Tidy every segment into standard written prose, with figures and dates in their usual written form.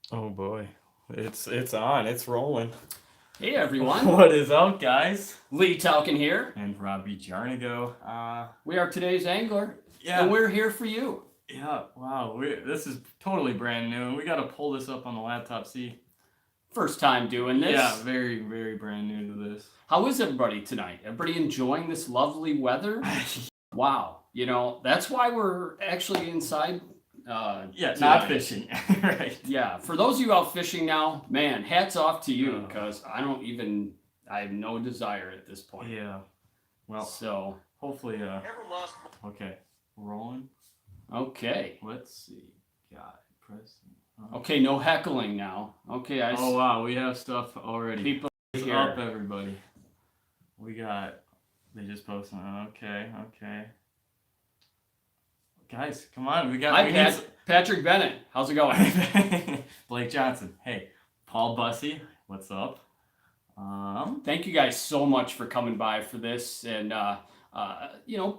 Oh boy, it's on. It's rolling. Hey everyone, What is up, guys? Lee Talkin here. And Robbie Jarnigo. We are today's angler, Yeah, and we're here for you. yeah. Wow, this is totally brand new, and we got to pull this up on the laptop. See. First time doing this. Yeah, very, very brand new to this. How is everybody tonight? Everybody enjoying this lovely weather? Wow, that's why we're actually inside. Yeah, tonight. not fishing. Right. Yeah, for those of you out fishing now, man, hats off to you because I have no desire at this point. Yeah. Well, so hopefully, okay, rolling. Okay. Let's see. God, press. Okay, no heckling now. Okay, Oh wow, we have stuff already. People here. Up, everybody. They just posted. Okay. Guys, come on. Hi, Patrick Bennett. How's it going? Blake Johnson. Hey, Paul Bussey. What's up? Thank you guys so much for coming by for this, and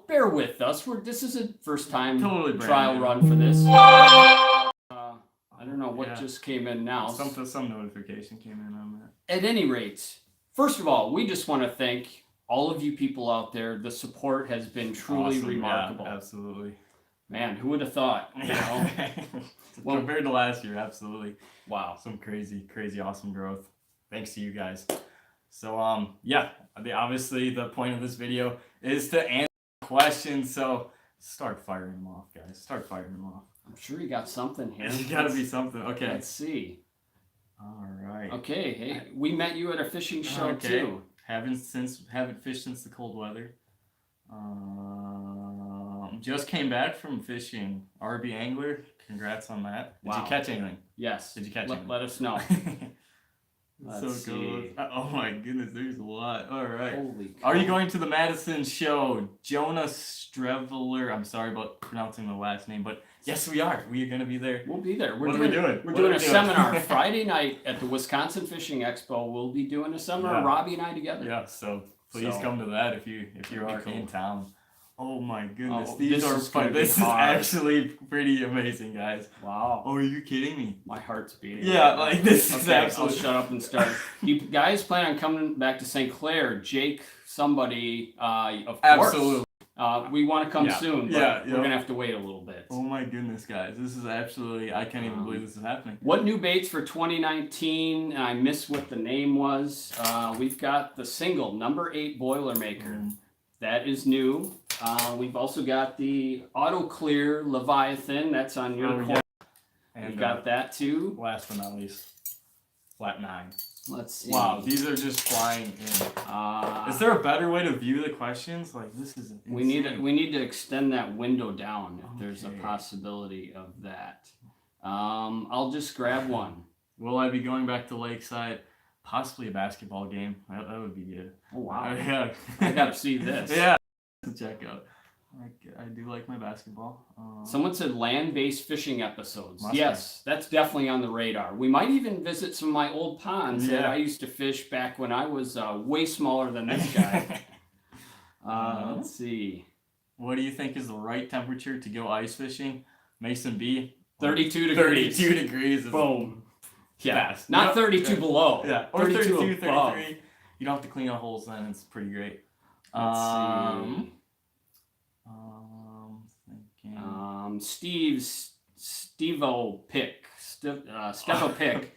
bear with us. This is a first time trial run for this. I don't know what just came in now. Some notification came in on that. At any rate, first of all, we just want to thank all of you people out there. The support has been truly remarkable. Yeah, absolutely. Man, who would have thought? Well, compared to last year, absolutely. Wow. Some crazy, awesome growth. Thanks to you guys. So, obviously the point of this video is to answer questions. So start firing them off, guys. Start firing them off. I'm sure you got something here. There's got to be something. Okay. Let's see. All right. Okay. Hey, we met you at a fishing show too. Haven't fished since the cold weather. Just came back from fishing. RB Angler. Congrats on that. Did you catch anything? Yes. Did you catch anything? Let us know. Let's see. Oh my goodness, there's a lot. All right. Holy cow. Are you going to the Madison show? Jonah Streveler. I'm sorry about pronouncing the last name, but yes, we are. We are going to be there. We'll be there. What are we doing? We're doing a seminar Friday night at the Wisconsin Fishing Expo. We'll be doing a seminar, Robbie and I together. Yeah, so please come to that if you are in town. Oh my goodness, these are fun. This is actually pretty amazing, guys. Wow. Oh, are you kidding me? My heart's beating. Yeah, like this is absolutely. I'll shut up and start. You guys plan on coming back to St. Clair? Jake, somebody, of course. Absolutely. We want to come soon, but we're going to have to wait a little bit. Oh my goodness, guys. This is absolutely, I can't even believe this is happening. What new baits for 2019? I missed what the name was. We've got the single, number 8 Boilermaker. That is new. We've also got the Auto Clear Leviathan. That's on your course. And we've got that too. Last but not least, Flat 9. Let's see. Wow, these are just flying in. Is there a better way to view the questions? Like, this is insane. We need to extend that window down if there's a possibility of that. I'll just grab one. Will I be going back to Lakeside? Possibly a basketball game. That would be good. Oh, wow. Yeah. I got to see this. Yeah. Check out. I do like my basketball. Someone said land-based fishing episodes. Yes, that's definitely on the radar. We might even visit some of my old ponds that I used to fish back when I was way smaller than this guy. Let's see. What do you think is the right temperature to go ice fishing? Mason B? 32 degrees. 32 degrees. Boom. Yeah, fast. Not 32 below. Yeah, or 32, 33. You don't have to clean out holes then. It's pretty great. Let's see. Stevo Pick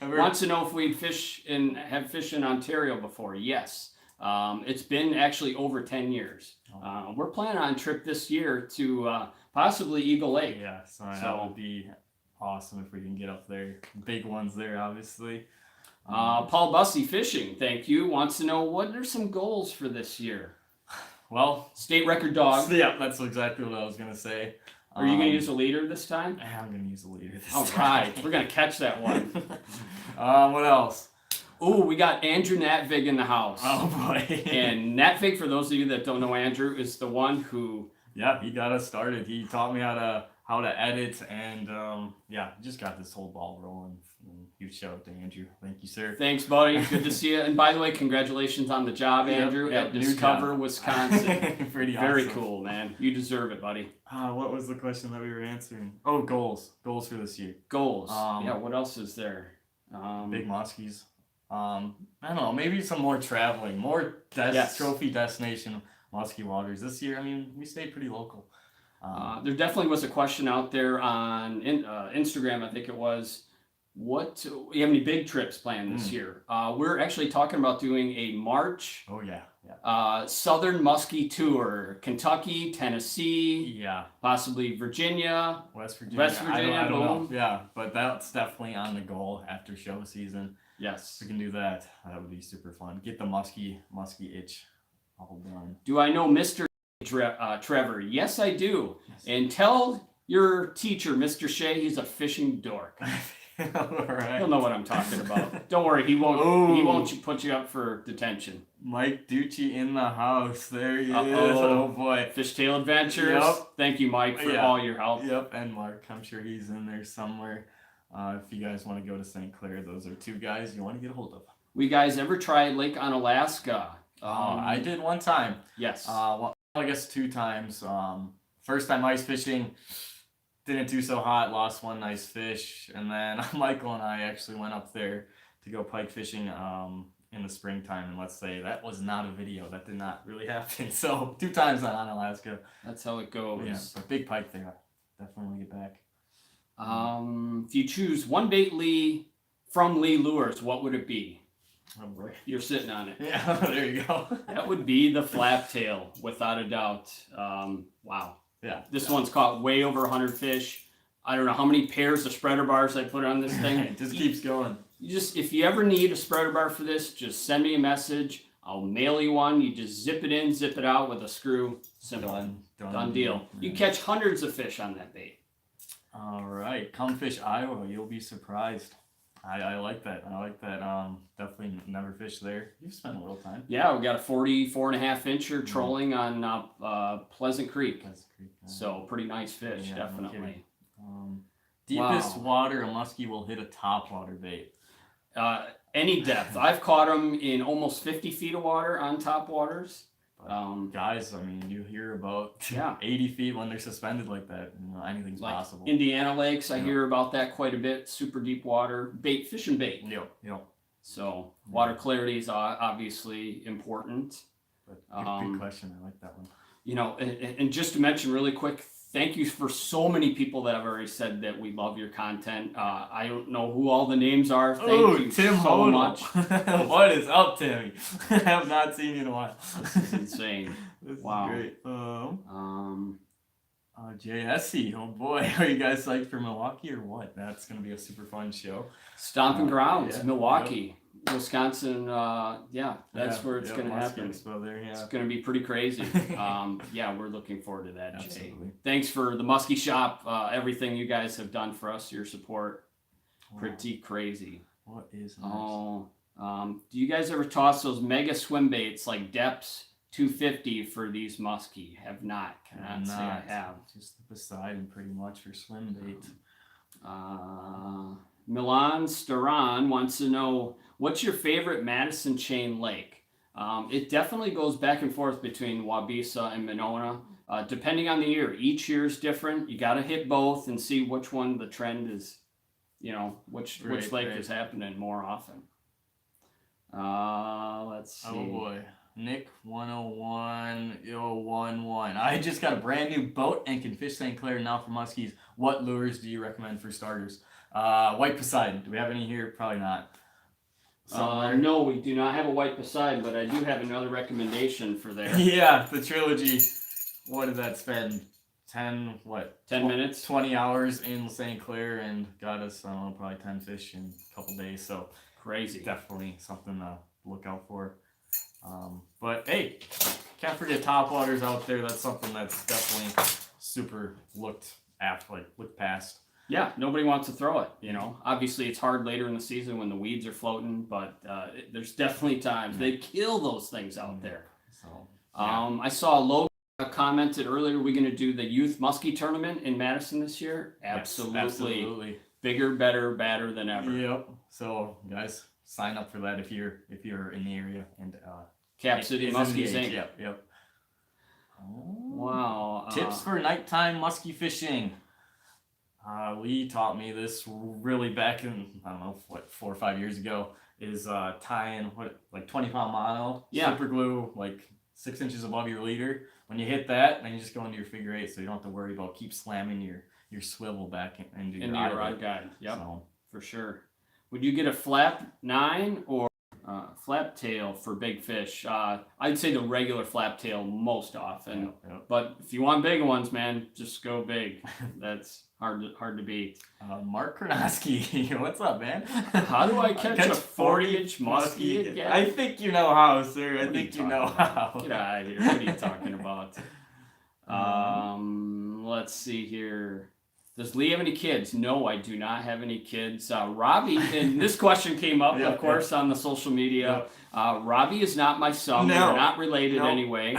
wants to know if we'd have fished in Ontario before. Yes. It's been actually over 10 years. We're planning on a trip this year to possibly Eagle Lake. Yeah, so that would be awesome if we can get up there. Big ones there, obviously. Paul Bussey Fishing, thank you, wants to know what are some goals for this year? Well, state record dog. Yeah, that's exactly what I was going to say. Are you going to use a leader this time? I'm going to use a leader this time. All right, we're going to catch that one. What else? Oh, we got Andrew Natvig in the house. Oh, boy. And Natvig, for those of you that don't know Andrew, is the one who... Yeah, he got us started. He taught me how to edit, and just got this whole ball rolling. Huge shout out to Andrew. Thank you, sir. Thanks, buddy. Good to see you. And by the way, congratulations on the job, Andrew, at Discover, Wisconsin. Pretty awesome. Very cool, man. You deserve it, buddy. What was the question that we were answering? Oh, goals. Goals for this year. Goals. What else is there? Big muskies. I don't know, maybe some more traveling, more trophy destination musky waters this year. I mean, we stayed pretty local. There definitely was a question out there on Instagram, I think it was. What you have any big trips planned this year? We're actually talking about doing a March. Oh yeah. Southern Musky tour: Kentucky, Tennessee, possibly Virginia, West Virginia. I don't know. Yeah, but that's definitely on the goal after show season. Yes, we can do that. That would be super fun. Get the musky itch all done. Do I know Mr. Trevor? Yes, I do. Yes. And tell your teacher, Mr. Shea, he's a fishing dork. All right. He'll know what I'm talking about. Don't worry, he won't. Ooh. He won't put you up for detention. Mike Ducci in the house. There he is. Oh boy. Fishtail Adventures. Yep. Thank you, Mike, for all your help. Yep, and Mark. I'm sure he's in there somewhere. If you guys want to go to St. Clair, those are two guys you want to get a hold of. We guys ever tried Lake Onalaska? I did one time. Yes. Well, I guess 2 times. First time ice fishing, didn't do so hot, lost one nice fish, and then Michael and I actually went up there to go pike fishing in the springtime, and let's say that was not a video. That did not really happen. So 2 times on Alaska. That's how it goes. Yeah, but big pike there. Definitely want to get back. If you choose one bait from Lee Lures, what would it be? Oh boy. You're sitting on it. Yeah, there you go. That would be the flap tail, without a doubt. Wow. Yeah. This one's caught way over 100 fish. I don't know how many pairs of spreader bars I put on this thing. It just keeps going. If you ever need a spreader bar for this, just send me a message. I'll mail you one. You just zip it in, zip it out with a screw. Simple. Done deal. Yeah. You catch hundreds of fish on that bait. All right. Come fish Iowa. You'll be surprised. I like that. Definitely never fished there. You've spent a little time. Yeah, we got a 44.5 incher trolling on Pleasant Creek. So pretty nice fish, definitely. Deepest water a muskie will hit a topwater bait. Any depth. I've caught them in almost 50 feet of water on top waters. Guys, I mean, you hear about 80 feet when they're suspended like that. You know, anything's possible. Indiana lakes, I hear about that quite a bit. Super deep water, fish and bait. Yep. So water clarity is obviously important. But good question. I like that one. You know, and just to mention really quick, thank you for so many people that have already said that we love your content. I don't know who all the names are. Thank you Tim so much. What is up, Timmy? I have not seen you in a while. This is insane. This wow. is great. JSE, oh boy, are you guys psyched for Milwaukee or what? That's going to be a super fun show. Stomping grounds, Milwaukee. Wisconsin, that's where it's going to happen. There, It's going to be pretty crazy. We're looking forward to that, Absolutely. Jay. Thanks for the Muskie Shop, everything you guys have done for us, your support. Pretty crazy. What is next? Do you guys ever toss those mega swim baits like Depths 250 for these muskie? Have not. Cannot say I have. Just beside him pretty much for swim bait. Milan Staran wants to know, what's your favorite Madison chain lake? It definitely goes back and forth between Waubesa and Monona, depending on the year. Each year is different. You got to hit both and see which one the trend is, which lake is happening more often. Let's see. Oh boy. Nick 101-011. I just got a brand new boat and can fish St. Clair now for muskies. What lures do you recommend for starters? White Poseidon. Do we have any here? Probably not. No, we do not have a White Poseidon, but I do have another recommendation for there. Yeah, the trilogy. What did that spend? 10 minutes? 20 hours in St. Clair and got us, I don't know, probably 10 fish in a couple days. So crazy. Definitely something to look out for. But hey, can't forget topwaters out there. That's something that's definitely super looked past. Yeah, nobody wants to throw it. Obviously it's hard later in the season when the weeds are floating, but there's definitely times they kill those things out there. So I saw Logan commented earlier, we're going to do the youth muskie tournament in Madison this year. Absolutely. Yes, absolutely. Bigger, better, badder than ever. Yep. So guys, sign up for that if you're in the area and Cap City Muskies Inc. Yep. Wow. Tips for nighttime muskie fishing. Lee taught me this really back in, I don't know, what, 4 or 5 years ago, is tying, like 20-pound mono, super glue, like 6 inches above your leader. When you hit that, then you just go into your figure 8, so you don't have to worry about keep slamming your swivel back into your rod guide. Yep, so. For sure. Would you get a flap 9 or flap tail for big fish? I'd say the regular flap tail most often, but if you want big ones, man, just go big. That's hard to beat. Mark Kornoski, what's up, man? How do I catch a 40-inch muskie again? I think you know how, sir. I think you know how. Get out of here. What are you talking about? Let's see here. Does Lee have any kids? No, I do not have any kids. Robbie, and this question came up, of course, on the social media. Robbie is not my son. We're not related anyway.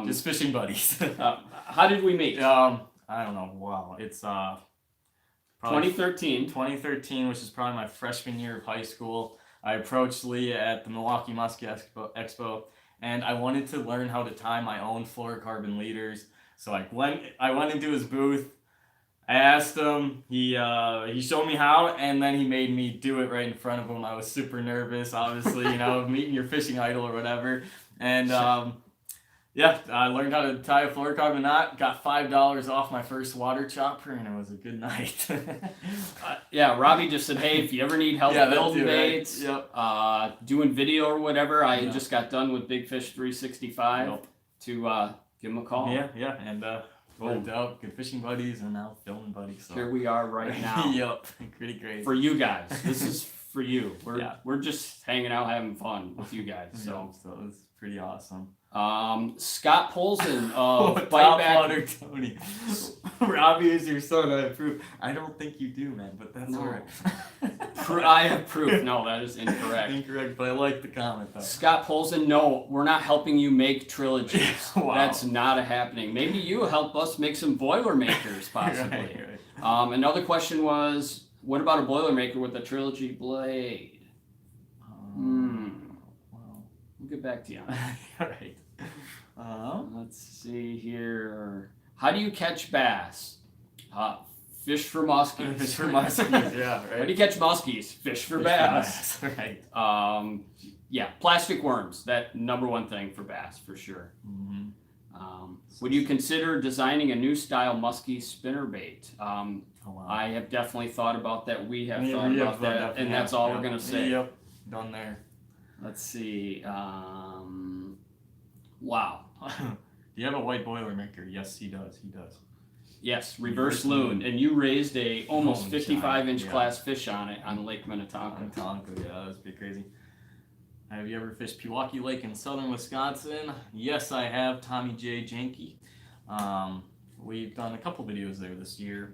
Just fishing buddies. How did we meet? I don't know. Wow. It's 2013. 2013, which is probably my freshman year of high school. I approached Lee at the Milwaukee Musky Expo, and I wanted to learn how to tie my own fluorocarbon leaders. So I went into his booth. I asked him, he showed me how, and then he made me do it right in front of him. I was super nervous, obviously, meeting your fishing idol or whatever. And I learned how to tie a fluorocarbon knot, got $5 off my first water chopper, and it was a good night. Robbie just said, hey, if you ever need help building baits, doing video or whatever, I just got done with Big Fish 365 to give him a call. And worked out, good fishing buddies, and now filming buddies. So. Here we are right now. Pretty great. For you guys, this is for you. We're just hanging out, having fun with you guys. So it's pretty awesome. Scott Polson of Top Water Tony. Robbie is your son. I have proof. I don't think you do, man, but that's alright. I have proof. No, that is incorrect. Incorrect, but I like the comment though. Scott Polson, no, we're not helping you make trilogies. Wow. That's not happening. Maybe you help us make some Boilermakers, possibly. Right. Another question was, what about a Boilermaker with a trilogy blade? We'll get back to you on that. All right. Let's see here. How do you catch bass? Fish for muskies. Fish for muskies, yeah, right. How do you catch muskies? Fish for bass. Right. Plastic worms. That #1 thing for bass, for sure. Would you consider designing a new style muskie spinnerbait? I have definitely thought about that. We have thought about that, and that's all we're going to say. Yep, done there. Let's see. Wow. Do you have a white Boilermaker? Yes, he does. He does. Yes, reverse loon. And you raised a almost 55-inch class fish on it on Lake Minnetonka. That was pretty crazy. Have you ever fished Pewaukee Lake in southern Wisconsin? Yes, I have. Tommy J. Janke. We've done a couple videos there this year.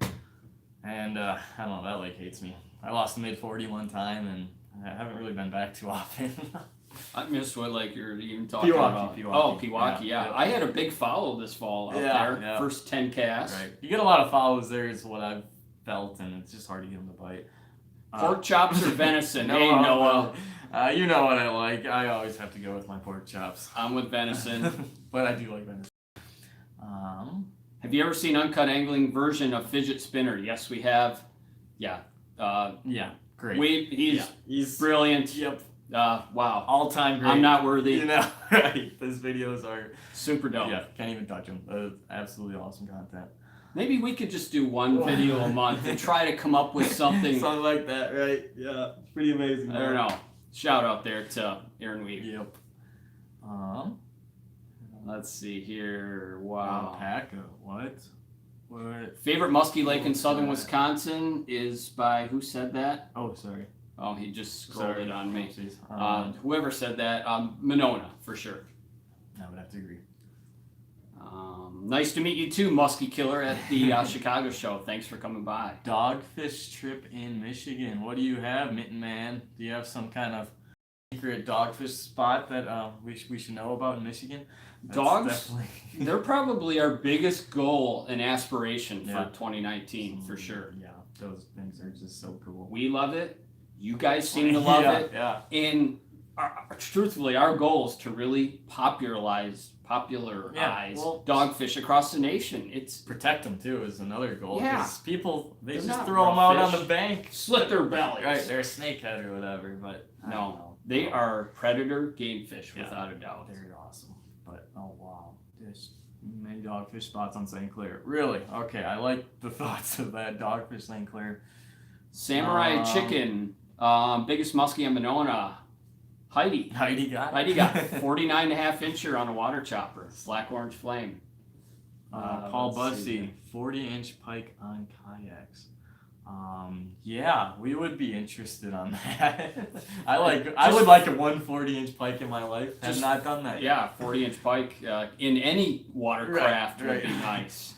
And I don't know, that lake hates me. I lost the mid-40 one time, and I haven't really been back too often. I missed what lake you're even talking about. Pewaukee. Oh, Pewaukee, yeah. I had a big follow this fall out there. Yeah. First 10 casts. Right. You get a lot of follows there is what I've felt, and it's just hard to get them to bite. Pork chops or venison? Hey, Noah. You know what I like. I always have to go with my pork chops. I'm with venison. But I do like venison. Have you ever seen Uncut Angling version of Fidget Spinner? Yes, we have. Yeah. Great. He's brilliant. Yep. Wow. All-time great. I'm not worthy. Right. Those videos are super dope. Yeah, can't even touch them. Absolutely awesome content. Maybe we could just do one video a month and try to come up with something. Something like that, right? Yeah. Pretty amazing. I don't know. Shout out there to Aaron Weed. Yep. Let's see here. Wow. Alpaca. What? Favorite musky lake in southern Wisconsin is by who said that? Oh, sorry. Oh, he just scrolled it on me. Whoever said that, Monona, for sure. I would have to agree. Nice to meet you too, Musky Killer, at the Chicago show. Thanks for coming by. Dogfish trip in Michigan. What do you have, Mitten Man? Do you have some kind of secret dogfish spot that we should know about in Michigan? Dogs, they're probably our biggest goal and aspiration for 2019, for sure. Yeah, those things are just so cool. We love it. You guys seem to love it. Yeah. And truthfully, our goal is to really popularize popularized well, dogfish across the nation. It's protect them too is another goal. Yeah. 'Cause people they They're just not throw them raw out on fish. the bank. Slit their bellies. Right, they're a snakehead or whatever, but I don't No, know. they are predator game fish Yeah, without a doubt. They're awesome. But oh wow, there's many dogfish spots on St. Clair. Really? Okay, I like the thoughts of that dogfish St. Clair. Samurai chicken, biggest muskie on Monona. Heidi got 49.5 incher on a water chopper, black orange flame. Paul Bussey, 40-inch pike on kayaks. Yeah, we would be interested on that. I would like a 140-inch pike in my life. Have not done that yet. Yeah, 40-inch pike in any watercraft would be nice.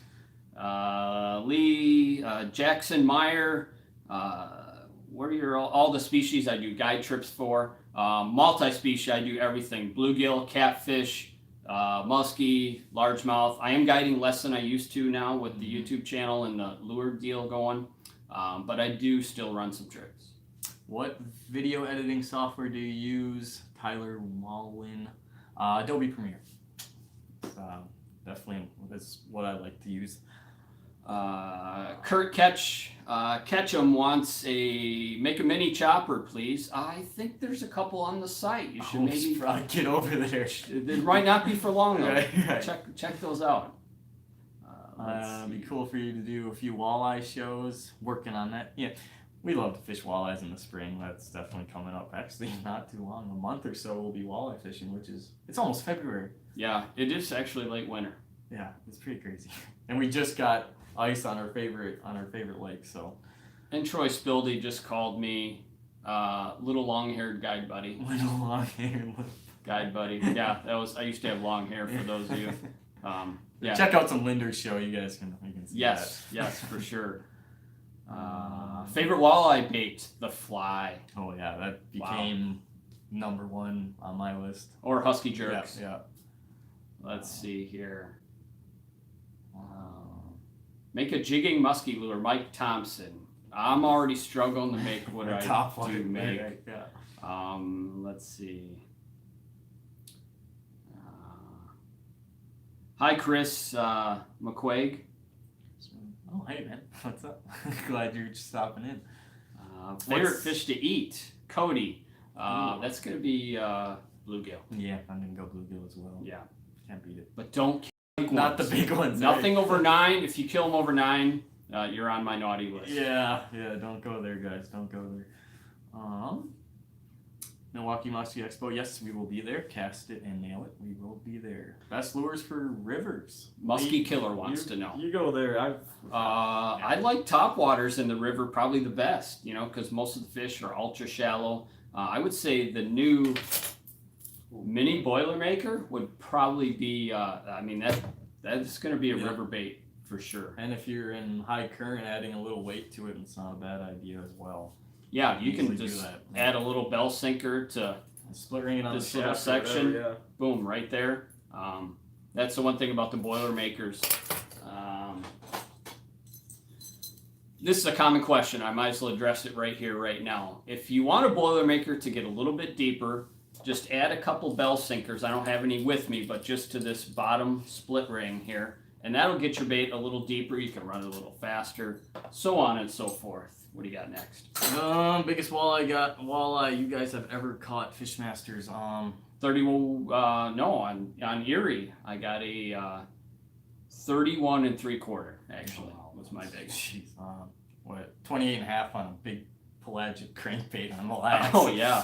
Lee, Jackson Meyer, what are all the species I do guide trips for? Multi-species, I do everything. Bluegill, catfish, musky, largemouth. I am guiding less than I used to now with the YouTube channel and the lure deal going, but I do still run some trips. What video editing software do you use? Tyler Walwin. Adobe Premiere. Definitely that's what I like to use. Kurt Ketchum wants make a mini chopper, please. I think there's a couple on the site. You should maybe probably get over there. It might not be for long though. Right. Check those out. It'd be cool for you to do a few walleye shows. Working on that. Yeah, we love to fish walleyes in the spring. That's definitely coming up. Actually, not too long. A month or so we'll be walleye fishing, it's almost February. Yeah, it is actually late winter. Yeah, it's pretty crazy. And we just got ice on our favorite lake, so. And Troy Spildy just called me little long-haired guide buddy. Little long-haired guide buddy. Yeah, I used to have long hair for those of you. Yeah. Check out some Linder's show. You guys can see that. Yes, for sure. Favorite walleye bait, the fly. Oh yeah, that became number one on my list. Or husky jerks. Yeah. Let's see here. Make a jigging musky lure, Mike Thompson. I'm already struggling to make what I do make. Yeah. Let's see. Hi, Chris McQuaig. Oh, hey, man. What's up? Glad you're stopping in. Favorite fish to eat, Cody. That's going to be bluegill. Yeah, I'm going to go bluegill as well. Yeah. Can't beat it. But don't kill big Not ones. the big ones. Nothing right? over 9. If you kill them over 9, you're on my naughty list. Yeah, don't go there, guys. Don't go there. Milwaukee Musky Expo. Yes, we will be there. Cast it and nail it. We will be there. Best lures for rivers. Musky Killer wants to know. You go there. I like topwaters in the river probably the best, because most of the fish are ultra shallow. I would say the new mini Boilermaker would probably be, that's going to be a river bait for sure. And if you're in high current, adding a little weight to it, it's not a bad idea as well. Yeah, you can just add a little bell sinker to split ring it on this the little section. whatever, yeah. Boom, right there. That's the one thing about the Boilermakers. This is a common question. I might as well address it right here, right now. If you want a Boilermaker to get a little bit deeper, just add a couple bell sinkers. I don't have any with me, but just to this bottom split ring here. And that'll get your bait a little deeper. You can run it a little faster, so on and so forth. What do you got next? Biggest walleye you guys have ever caught, Fishmasters. 31. No, on Erie, I got a 31 3/4. Actually, was my biggest. Jeez, 28.5 on a big pelagic crankbait on the last. Oh yeah,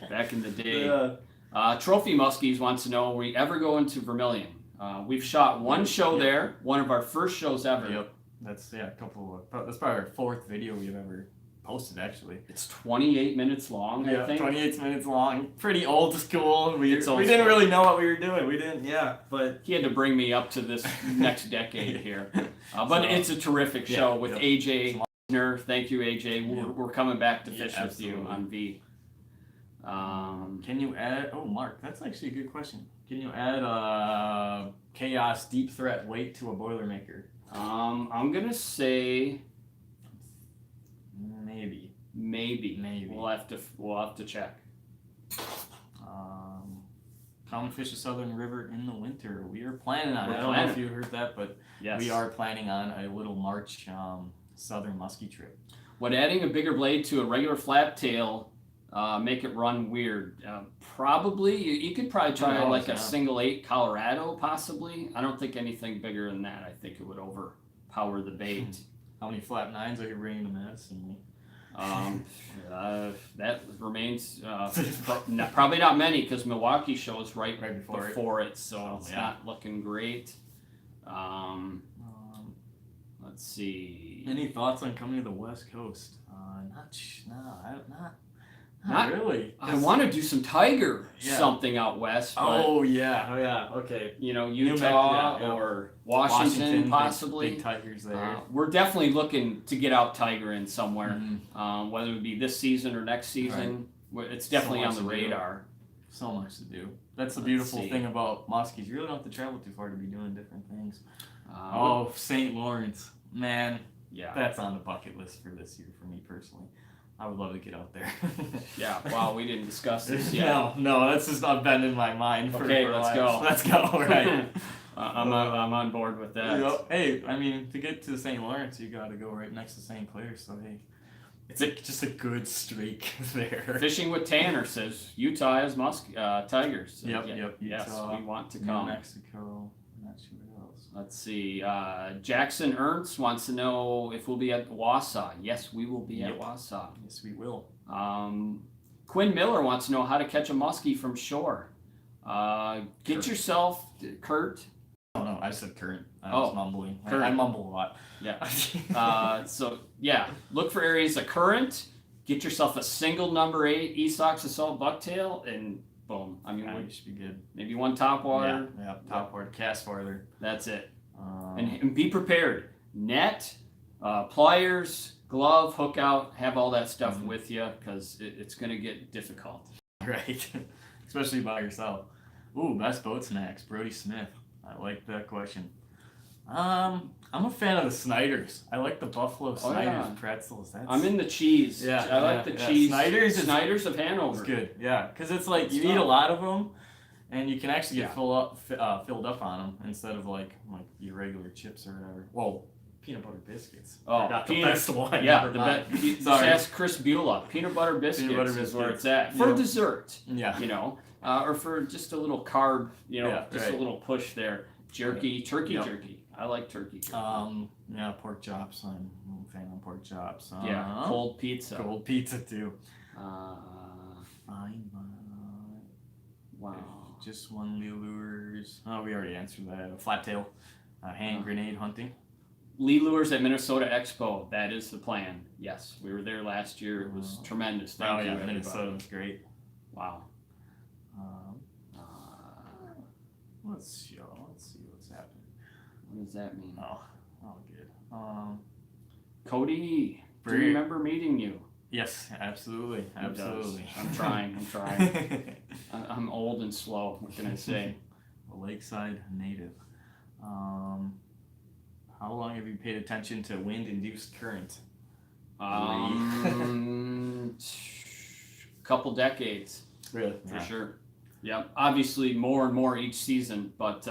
back in the day. Yeah. Trophy Muskies wants to know: Will we ever go into Vermilion? We've shot one show there, one of our first shows ever. Yep. That's that's probably our 4th video we've ever posted actually. It's 28 minutes long, I think. 28 minutes long. Pretty old school. We didn't really know what we were doing. We didn't, but he had to bring me up to this next decade here. But it's a terrific show with AJ. Thank you, AJ. We're coming back to fish with you on V. Can you add? Oh, Mark, that's actually a good question. Can you add Chaos Deep Threat weight to a Boilermaker? I'm gonna say maybe. We'll have to check. come fish a southern river in the winter. We are planning on it. We're I don't know if planning. you heard that, but Yes. we are planning on a little March southern musky trip. Would adding a bigger blade to a regular flat tail make it run weird? Probably. You could probably try like a single 8 Colorado, possibly. I don't think anything bigger than that. I think it would overpower the bait. How many flat 9s are you bringing to Madison? That remains probably not many because Pewaukee shows right before it, so it's not looking great. Let's see. Any thoughts on coming to the West Coast? Not really. I want to do some tiger something out west. Oh yeah, okay. You know, Utah or Washington possibly. Big tigers there. We're definitely looking to get out tigering somewhere, whether it be this season or next season. Right. It's definitely on the radar. So much to do. That's the beautiful thing about Muskies. You really don't have to travel too far to be doing different things. St. Lawrence. Man, that's on the bucket list for this year for me personally. I would love to get out there. Wow, we didn't discuss this yet. No, that's just not been in my mind. Let's go. Let's go, right. I'm on board with that. Hey, I mean, to get to St. Lawrence, you got to go right next to St. Clair, so hey, it's just a good streak there. Fishing with Tanner says Utah has tigers. So Yep. Yes, Utah, we want to New come. Mexico. Not sure what else. Let's see. Jackson Ernst wants to know if we'll be at Wausau. Yes, we will be at Wausau. Yes, we will. Quinn Miller wants to know how to catch a muskie from shore. Get yourself, Kurt. Oh no, I said current. I was mumbling. Current. I mumble a lot. Yeah. Look for areas of current. Get yourself a single number 8 Esox assault bucktail, and boom. I mean, you should be good. Maybe one top water. Yeah, top water, cast farther. That's it. And be prepared. Net, pliers, glove, hook out. Have all that stuff with you because it's going to get difficult. Right. Especially by yourself. Ooh, best boat snacks. Brody Smith. I like that question. I'm a fan of the Snyders. I like the Buffalo Snyders pretzels. I'm in the cheese. I like the cheese. Snyders of Hanover. It's good. Yeah, because it's like you eat a lot of them, and you can actually get filled up on them instead of like your regular chips or whatever. Well, peanut butter biscuits. The best one. Yeah, just ask Chris Beulah. Peanut butter biscuits is where it's at for dessert. Yeah, or for just a little carb. A little push there. Turkey jerky. I like turkey jerky. Pork chops. I'm a fan of pork chops. Cold pizza. Cold pizza too. Wow. Just one lures. Oh, we already answered that. Flat tail. Hand grenade hunting. Lee Lures at Minnesota Expo. That is the plan. Yes, we were there last year. It was tremendous. Thank you, Minnesota was great. Wow. Let's see what's happening. What does that mean? Oh, good. Cody, do you remember meeting you? Yes, absolutely. I'm trying. I'm old and slow. What can I say? A lakeside native. How long have you paid attention to wind-induced current? Couple decades. Really? For sure. Yeah, obviously more and more each season, but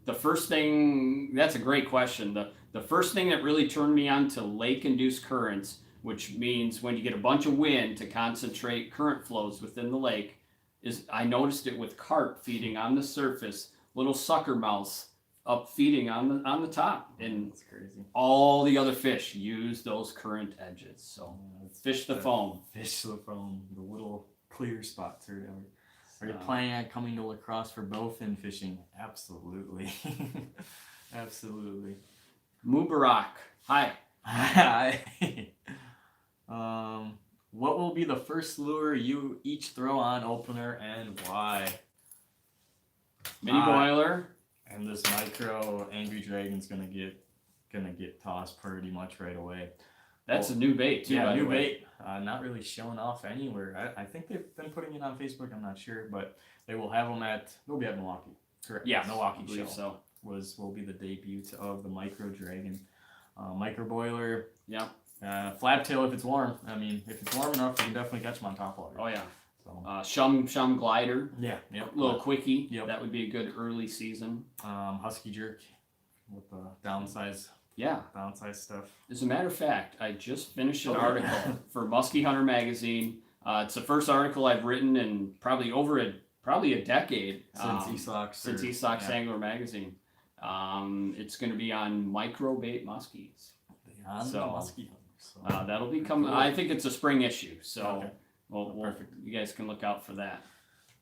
the first thing, that's a great question. The first thing that really turned me on to lake-induced currents, which means when you get a bunch of wind to concentrate current flows within the lake, is I noticed it with carp feeding on the surface, little sucker mouths up feeding on the top, and that's crazy. All the other fish use those current edges. So fish the foam. Fish the foam, the little clear spots or whatever. Are you planning on coming to La Crosse for bowfin fishing? Absolutely. Absolutely. Mubarak. Hi. What will be the first lure you each throw on opener and why? Mini boiler. And this micro Angry Dragon's gonna get tossed pretty much right away. That's a new bait too. Yeah, new bait. Not really showing off anywhere. I think they've been putting it on Facebook. I'm not sure, but they will have them they'll be at Milwaukee. Correct. Yeah, Milwaukee show. So will be the debut of the micro dragon, micro boiler. Yeah. Flap tail if it's warm. I mean, if it's warm enough, you can definitely catch them on top water. Oh yeah. So Shum glider, yeah, yep. little quickie. Yep. That would be a good early season. Husky jerk with the downsize stuff. As a matter of fact, I just finished an article for Musky Hunter magazine. It's the first article I've written in probably a decade Since Esox Angler magazine. It's going to be on microbait muskies. Musky. So That'll be coming. Cool. I think it's a spring issue, so okay. Perfect. You guys can look out for that.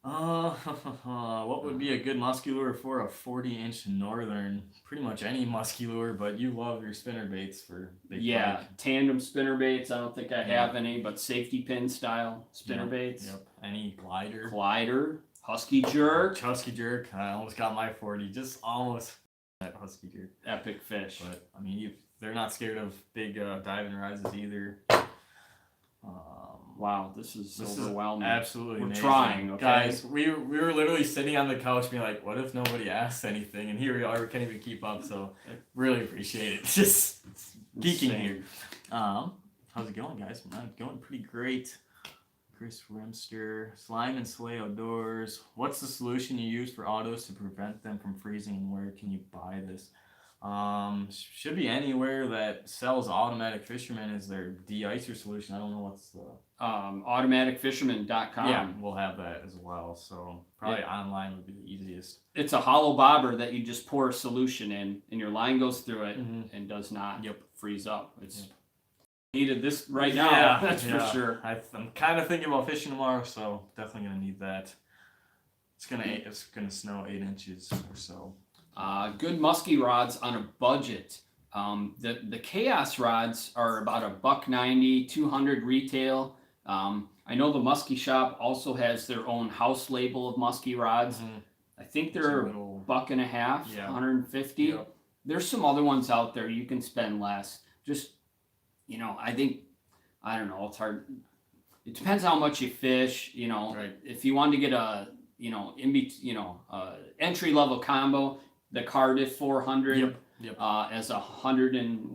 What would be a good musky lure for a 40-inch northern? Pretty much any musky lure, but you love your spinner baits for big pike. Tandem spinner baits. I don't think I have any, but safety pin style spinner baits. Yep. Any glider. Husky jerk. Husky jerk. I almost got my 40. Just almost that husky jerk. Epic fish. But I mean, they're not scared of big diving rises either. Wow, this is overwhelming. Absolutely We're amazing. trying, okay? Guys, we were literally sitting on the couch being like, what if nobody asks anything? And here we are, we can't even keep up, so really appreciate it. Just geeking here. How's it going, guys? Mine's going pretty great. Chris Remster, Slime and Slay Outdoors. What's the solution you use for autos to prevent them from freezing, and where can you buy this? Should be anywhere that sells automatic fisherman is their de-icer solution. I don't know what's the automaticfisherman.com. Yeah, we'll have that as well. So probably online would be the easiest. It's a hollow bobber that you just pour a solution in, and your line goes through it and does not freeze up. It's needed this right now. That's for sure. I'm kind of thinking about fishing tomorrow, so definitely gonna need that. It's gonna snow 8 inches or so. Good musky rods on a budget. The Chaos rods are about $190, $200 retail. I know the Musky shop also has their own house label of musky rods. I think they're $1.50, $150. Yep. There's some other ones out there you can spend less. Just I don't know. It's hard. It depends how much you fish. Right. If you want to get a entry level combo. The Cardiff 400 as $130 reel.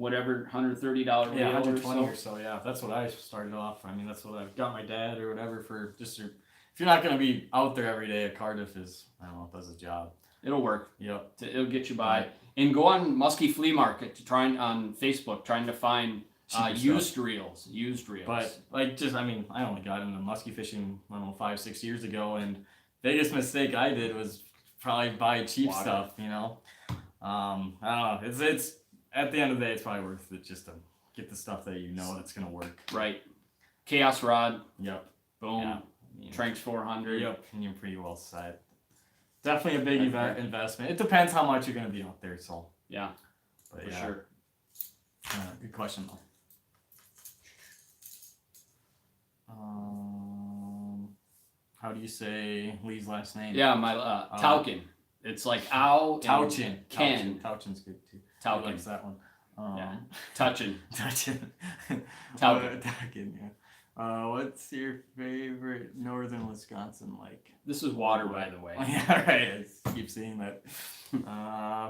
Yeah, $120 or so. Yeah, that's what I started off. I mean, that's what I've got my dad or whatever for. If you're not gonna be out there every day, a Cardiff is, I don't know, does a job. It'll work. Yep. It'll get you by. And go on Musky Flea Market on Facebook, trying to find used reels. But I only got into musky fishing 5-6 years ago, and biggest mistake I did was probably buy cheap stuff, I don't know. It's at the end of the day, it's probably worth it just to get the stuff that that's gonna work. Right. Chaos rod. Yep. Boom. Yeah. Tranks 400. Yep. And you're pretty well set. Definitely a big investment. It depends how much you're gonna be out there. So yeah. But for sure. Good question though. How do you say Lee's last name? Yeah, my Tauchen. It's like ow. Tauchen. Ken. Tauchen's good too. Tauchen. He likes that one. Touchin. Tauchen. Yeah. What's your favorite northern Wisconsin like? This is water, by the way. Yeah, right. I keep seeing that.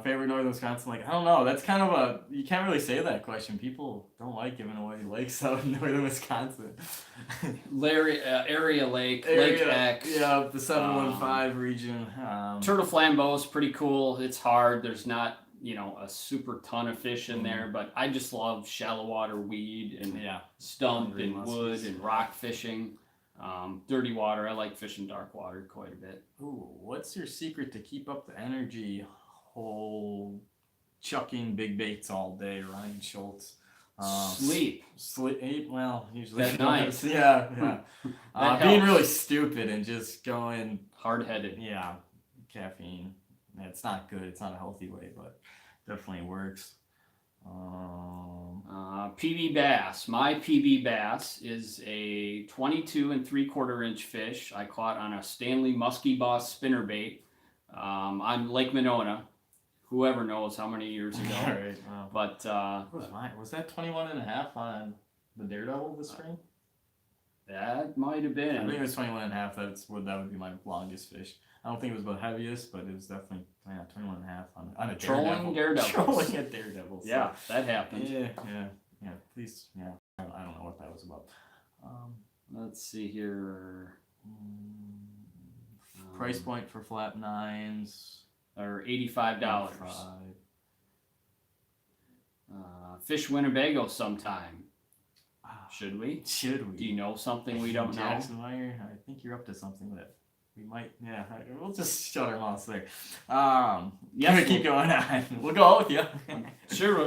Favorite northern Wisconsin like? I don't know. That's kind of you can't really say that question. People don't like giving away lakes out in northern Wisconsin. Area Lake X. Yeah, the 715 region. Turtle Flambeau is pretty cool. It's hard. There's not a super ton of fish in there, but I just love shallow water weed and stump and wood and rock fishing. Dirty water. I like fishing dark water quite a bit. Ooh, what's your secret to keep up the energy? Whole chucking big baits all day, Ryan Schultz. Sleep. Well, usually at night. Yeah. Being really stupid and just going hard-headed. Yeah, caffeine. It's not good. It's not a healthy way, but definitely works. PB bass. My PB bass is a 22 3/4 inch fish I caught on a Stanley Musky Boss spinnerbait on Lake Monona. Whoever knows how many years ago. Right. Wow. But what was mine? Was that 21.5 on the Daredevil this spring? That might have been. I think it was 21.5. That would be my longest fish. I don't think it was the heaviest, but it was definitely 21.5 on a trolling Daredevil. Trolling at Daredevil. So. Yeah, that happened. Yeah. Please, yeah. I don't know what that was about. Let's see here. Price point for flap 9s. Or $85. Fish Winnebago sometime. Should we? Should we? Do you know something we don't know? Jackson Meyer, I think you're up to something that we might. Yeah, we'll just shut our mouths there. Yes, keep going on. We'll go with you.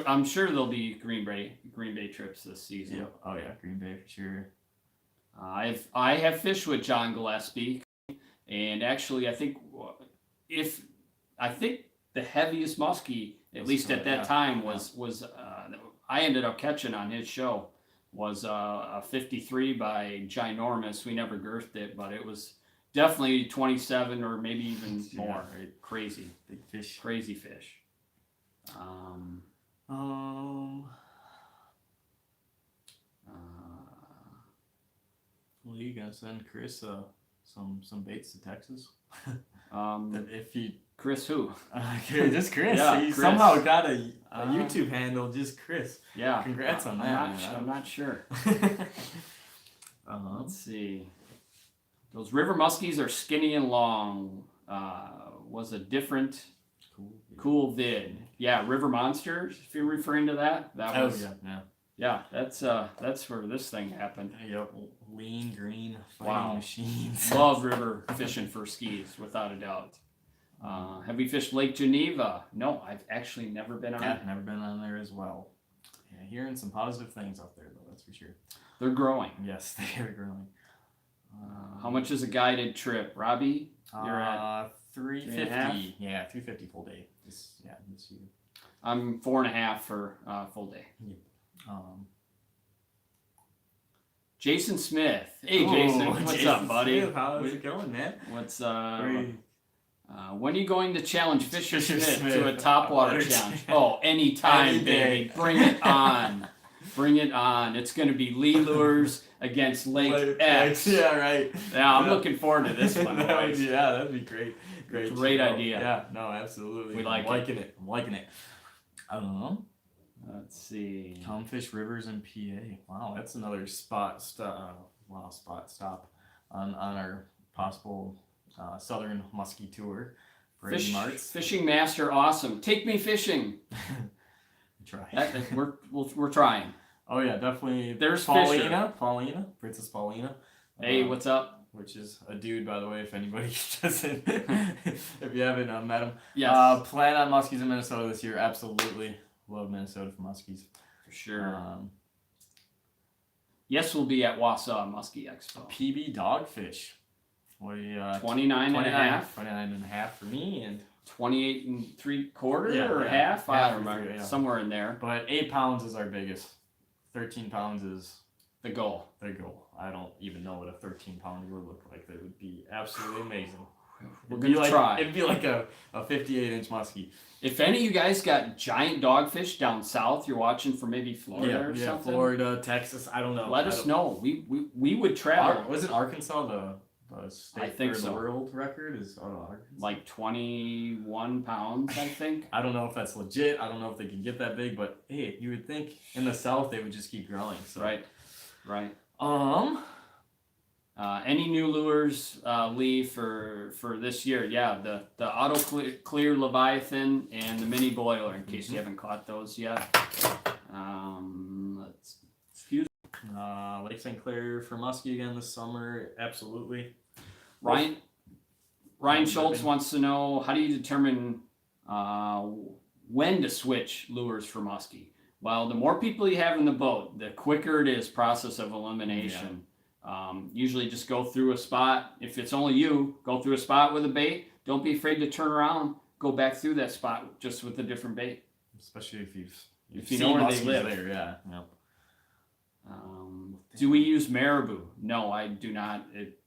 I'm sure there'll be Green Bay trips this season. Yep. Oh yeah, Green Bay for sure. I have fished with John Gillespie, and actually I think the heaviest muskie, at least at that time, was I ended up catching on his show was a 53 by Ginormous. We never girthed it, but it was definitely 27 or maybe even more. Right? Crazy. Big fish. Crazy fish. Well, you gonna send Chris some baits to Texas? If he Chris who? Just Chris. Yeah, He Chris. somehow got a YouTube handle, just Chris. Yeah. Congrats on that. I'm not sure. Uh-huh. Let's see. Those river muskies are skinny and long. Was a different cool vid. Yeah, River Monsters, if you're referring to that. That was yeah, that's where this thing happened. Yep. Lean green fighting machines. Love river fishing for skis, without a doubt. Have we fished Lake Geneva? No, I've actually never been on it. Never been on there as well. Yeah, hearing some positive things out there though, that's for sure. They're growing. Yes, they are growing. How much is a guided trip, Robbie? You're at $350. Yeah, $350 full day. This year. I'm 4.5 for full day. Yeah. Jason Smith. Hey, Jason. What's up, buddy? Smith, how's it going, man? What's when are you going to challenge Fisher Smith to a topwater challenge? Oh, anytime, Any day. baby. Bring it on. Bring it on. It's going to be Lee Lures against Lake X. Yeah, right. Yeah, I'm looking forward to this one, boys. Yeah, that'd be great. Great idea. Yeah, no, absolutely. I'm liking it. Let's see. Comfish Rivers in PA. Wow, that's another spot stop on our possible southern muskie tour. Fishing master, awesome. Take me fishing. Try. We're trying. Oh yeah, definitely. There's Paulina, Princess Paulina. Hey, what's up? Which is a dude, by the way, if anybody doesn't, if you haven't met him. Yes. Plan on muskies in Minnesota this year. Absolutely love Minnesota for muskies. For sure. Yes, we'll be at Wausau Muskie Expo. PB Dogfish. What are you? 29 and a half. 29 and a half for me, and 28 3/4 or half. I don't remember. Yeah. Somewhere in there. But 8 pounds is our biggest. 13 pounds is the goal. I don't even know what a 13-pounder would look like. That would be absolutely amazing. We're gonna try. It'd be like a 58-inch muskie. If any of you guys got giant dogfish down south, you're watching from maybe Florida or something. Florida, Texas. I don't know. Let us know. We would travel. Wasn't Arkansas the state I think the world record is Arkansas? Like 21 pounds, I think. I don't know if that's legit. I don't know if they can get that big, but hey, you would think in the south they would just keep growing. So. Right. Any new lures, Lee, for this year? Yeah, the auto clear Leviathan and the mini boiler. In case you haven't caught those yet. Lake St. Clair for muskie again this summer. Absolutely. Ryan Schultz wants to know, how do you determine when to switch lures for muskie? Well, the more people you have in the boat, the quicker it is process of elimination. Yeah. Usually just go through a spot. If it's only you, go through a spot with a bait. Don't be afraid to turn around. Go back through that spot just with a different bait. Especially if if you know where they live. There, yeah. Yep. Do we use marabou? No, I do not. It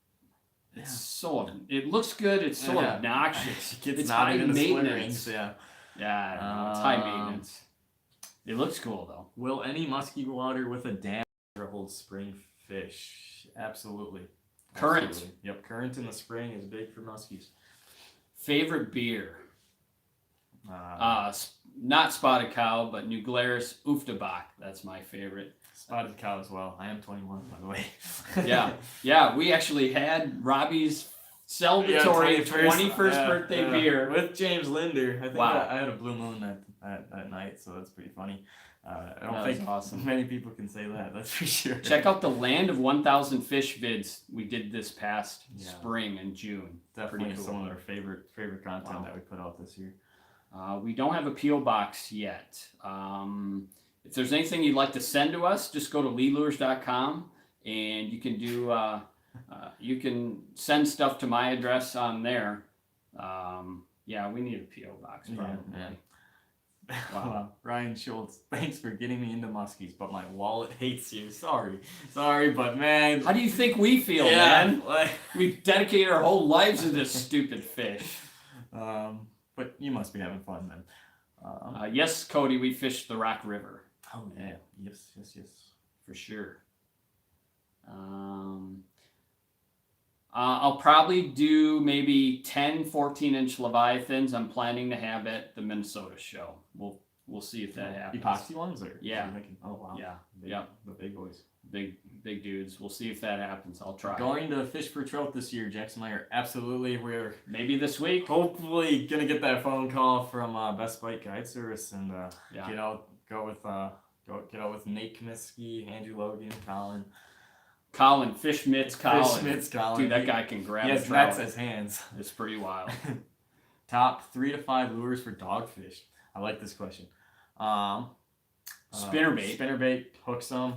looks good. It's so obnoxious. It's high maintenance. It's high maintenance. It looks cool though. Will any musky water with a dam hold spring fish? Absolutely. Current. Absolutely. Yep, current in the spring is big for muskies. Favorite beer? Not Spotted Cow, but New Glarus Ooftabach. That's my favorite. Spotted cow as well. I am 21, by the way. Yeah. We actually had Robbie's celebratory 21st birthday beer with James Linder. I think Wow. I had a blue moon that night, so that's pretty funny. I don't That think was awesome. many people can say that. That's for sure. Check out the Land of 1,000 Fish vids we did this past spring and June. Definitely cool. some of our favorite content that we put out this year. We don't have a P.O. box yet. If there's anything you'd like to send to us, just go to leelures.com and you can do you can send stuff to my address on there. We need a P.O. box probably. Yeah. Wow. Ryan Schultz, thanks for getting me into muskies, but my wallet hates you. Sorry, but man. How do you think we feel, man? We dedicate our whole lives to this stupid fish. But you must be having fun then. Yes, Cody, we fished the Rock River. Oh yeah, yes. For sure. I'll probably do maybe 10 14-inch Leviathans. I'm planning to have at the Minnesota show. We'll see if that happens. Epoxy ones or yeah. Oh wow. Yeah. The big boys. Big dudes. We'll see if that happens. I'll try. Going to fish for trout this year, Jackson Meyer. Absolutely. We're maybe this week. Hopefully gonna get that phone call from Best Bite Guide Service and get out with Nate Muskie, Andrew Logan, Colin, Fish Mitts Colin. Dude, that guy can grab a trout. He has hands. It's pretty wild. Top 3 to 5 lures for dogfish. I like this question. Spinnerbait hooks them.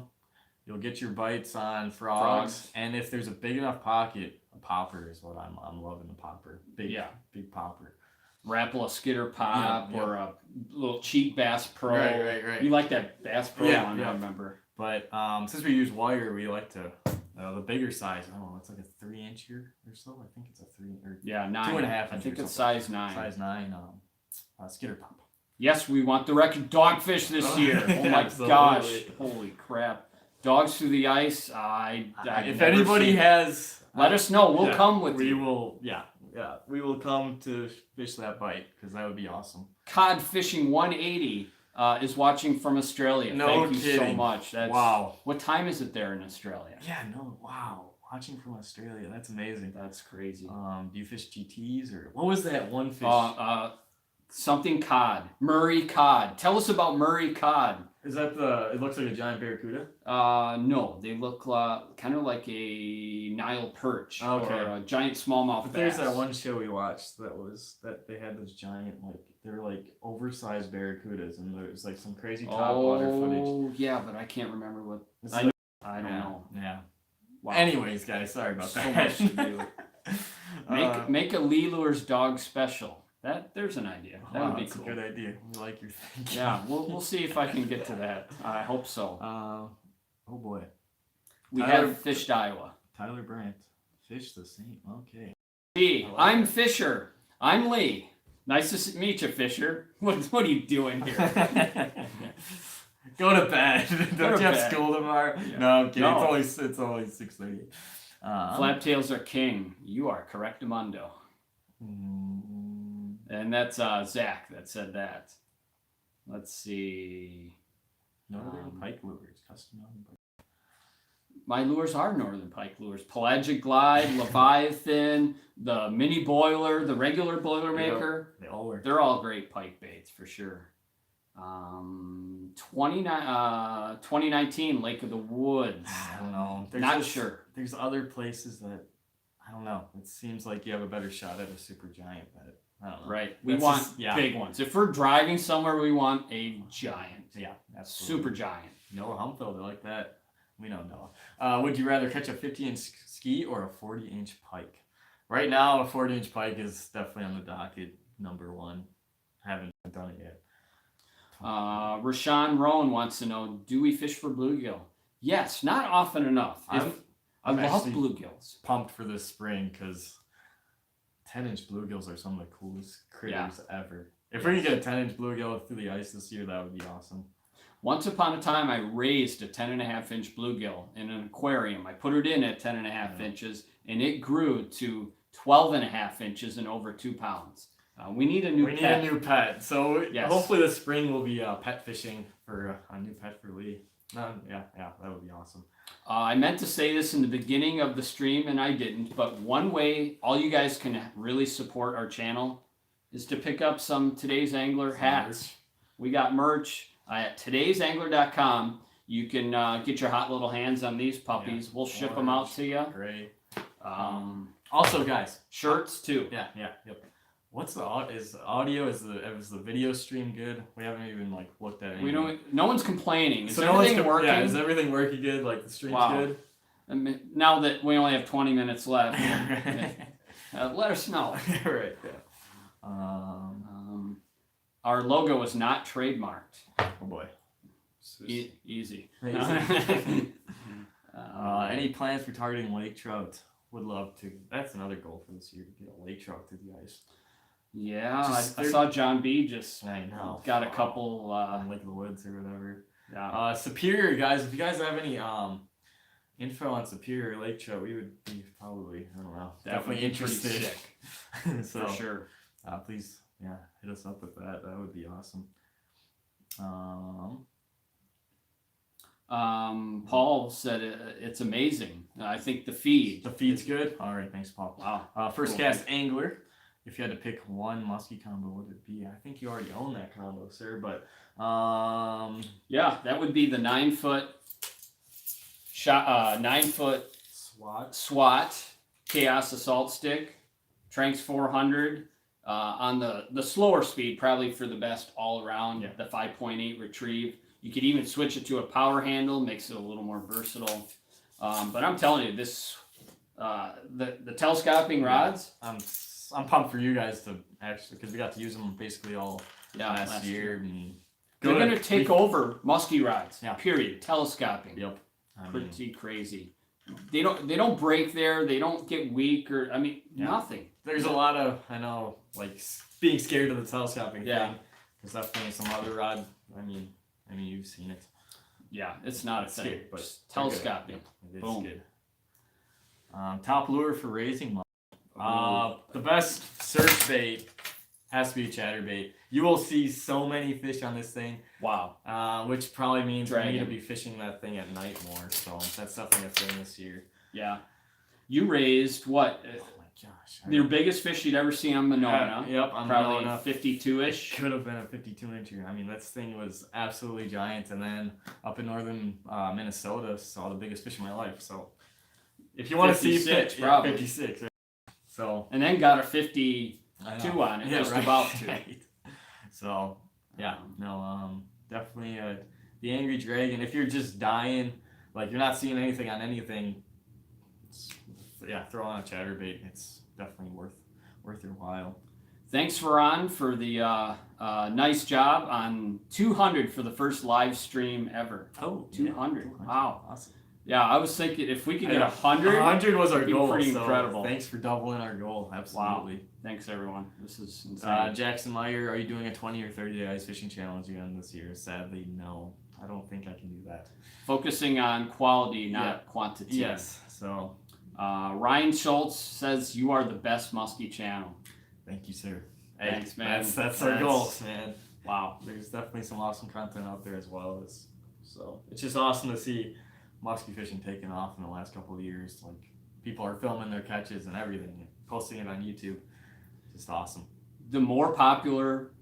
You'll get your bites on frogs. And if there's a big enough pocket, a popper is what I'm loving. The popper, big popper. Rapala Skitter Pop or a little cheap Bass Pro. Right. You like that Bass Pro one? I remember. But since we use wire, we like to the bigger size. I don't know. It's like a 3-inch or so. I think it's a 3 or 9. 2.5. I think it's size 9. Size 9. Skitter Pop. Yes, we want the record dogfish this year. Oh my gosh! Holy crap! Dogs through the ice. If anybody has, let us know. We'll come with you. We will. Yeah. We will come to fish that bite because that would be awesome. Cod Fishing 180 is watching from Australia. Thank you so much. Wow. What time is it there in Australia? Wow. Watching from Australia. That's amazing. That's crazy. Do you fish GTs or what was that one fish? Something cod. Murray cod. Tell us about Murray cod. Is that it looks like a giant barracuda? No, they look kind of like a Nile perch or a giant smallmouth bass. There's that one show we watched that they had those giant they're like oversized barracudas and there's like some crazy topwater footage. Oh yeah, but I can't remember what. I don't know. Yeah. Wow. Anyways, guys, sorry about that. So much to do. Make a Lee Lures dog special. There's an idea. That would be cool. That's a good idea. We like your thinking. Yeah, we'll see if I can get to that. I hope so. Oh boy. We have fished Iowa. Tyler Brandt. Fish the same. Okay. Hey, I'm Fisher. I'm Lee. Nice to meet you, Fisher. What are you doing here? Go to bed. Don't you have school tomorrow? Yeah. No, I'm kidding. No. It's only 6:30. Flaptails are king. You are correctamundo. And that's Zach that said that. Let's see. Northern Pike lures, custom Northern Pike. My lures are Northern Pike lures. Pelagic Glide, Leviathan, the mini boiler, the regular Boilermaker. They all work. They're all great pike baits for sure. 2019 Lake of the Woods. I don't know. Not sure. There's other places that I don't know. It seems like you have a better shot at a super giant, but I don't know. Right. We want big ones. If we're driving somewhere, we want a giant. Yeah, absolutely. Super giant. Noah Humfeld, I like that. We know Noah. Would you rather catch a 50-inch ski or a 40-inch pike? Right now, a 40-inch pike is definitely on the docket, number 1. Haven't done it yet. Rashawn Rowan wants to know, do we fish for bluegill? Yes, not often enough. I love bluegills. Pumped for this spring because 10-inch bluegills are some of the coolest critters ever. If we can get a 10-inch bluegill through the ice this year, that would be awesome. Once upon a time, I raised a 10.5-inch bluegill in an aquarium. I put it in at 10.5 inches, and it grew to 12.5 inches and over 2 pounds. We need a new pet. So hopefully this spring we'll be pet fishing for a new pet for Lee. Yeah, that would be awesome. I meant to say this in the beginning of the stream and I didn't, but one way all you guys can really support our channel is to pick up some Today's Angler hats. We got merch at todaysangler.com. You can get your hot little hands on these puppies. We'll ship them out to you. Great. Also, guys, shirts too. Yep. What's the audio? Is the video stream good? We haven't even like looked at it. We don't. No one's complaining. Is so everything working? Yeah, is everything working good? Like the stream's good? I mean, now that we only have 20 minutes left, let us know. Right. Yeah. Our logo is not trademarked. Oh boy. Easy. Any plans for targeting lake trout? Would love to. That's another goal for this year, to get a lake trout through the ice. Yeah, I saw John B. just got a couple Lake of the Woods or whatever. Yeah. Superior, guys. If you guys have any info on Superior lake trout, we would be probably, I don't know, definitely interested. So, for sure. Please, hit us up with that. That would be awesome. Paul said it's amazing. I think the feed's good. All right, thanks, Paul. Wow. First cast angler. If you had to pick one musky combo, what would it be? I think you already own that combo, sir. But yeah, that would be the 9-foot shot, 9-foot SWAT Chaos Assault Stick, Tranks 400. On the slower speed, probably for the best all around. The 5.8 retrieve. You could even switch it to a power handle, makes it a little more versatile. But I'm telling you, this the telescoping rods. I'm pumped for you guys to actually, because we got to use them basically all last year. And they're gonna take over musky rods. Period. Telescoping. Yep. Pretty crazy. They don't break there. They don't get weak or nothing. There's a lot of like being scared of the telescoping thing. There's definitely some other rod. I mean you've seen it. Yeah, it's not a thing. Scary, but telescoping. It is Boom. good. Top lure for raising. The best search bait has to be a chatterbait. You will see so many fish on this thing. Wow. Which probably means we need to be fishing that thing at night more. So that's definitely a thing this year. Yeah. You raised what? Oh my gosh. Your biggest fish you'd ever seen on Monona. Yep, on probably Monona. 52-ish. Could have been a 52-incher. I mean, this thing was absolutely giant. And then up in northern Minnesota, saw the biggest fish in my life. So if you want to see fish, probably 56. Right? So and then got a 52 on it, just about to. Right. So definitely the Angry Dragon. If you're just dying, like you're not seeing anything on anything, throw on a chatterbait. It's definitely worth your while. Thanks, Veron, for the nice job on 200 for the first live stream ever. Oh, 200. Yeah. Wow. Awesome. Yeah, I was thinking if we could get 100. 100 was our goal. Pretty incredible. Thanks for doubling our goal. Absolutely. Wow. Thanks, everyone. This is insane. Jackson Meyer, are you doing a 20 or 30-day ice fishing challenge again this year? Sadly, no. I don't think I can do that. Focusing on quality, not quantity. Yes. So, Ryan Schultz says you are the best musky channel. Thank you, sir. Thanks, man. That's our goals, man. Wow. There's definitely some awesome content out there as well. So it's just awesome to see musky fishing taking off in the last couple of years. Like people are filming their catches and everything and posting it on YouTube. Just awesome. The more popular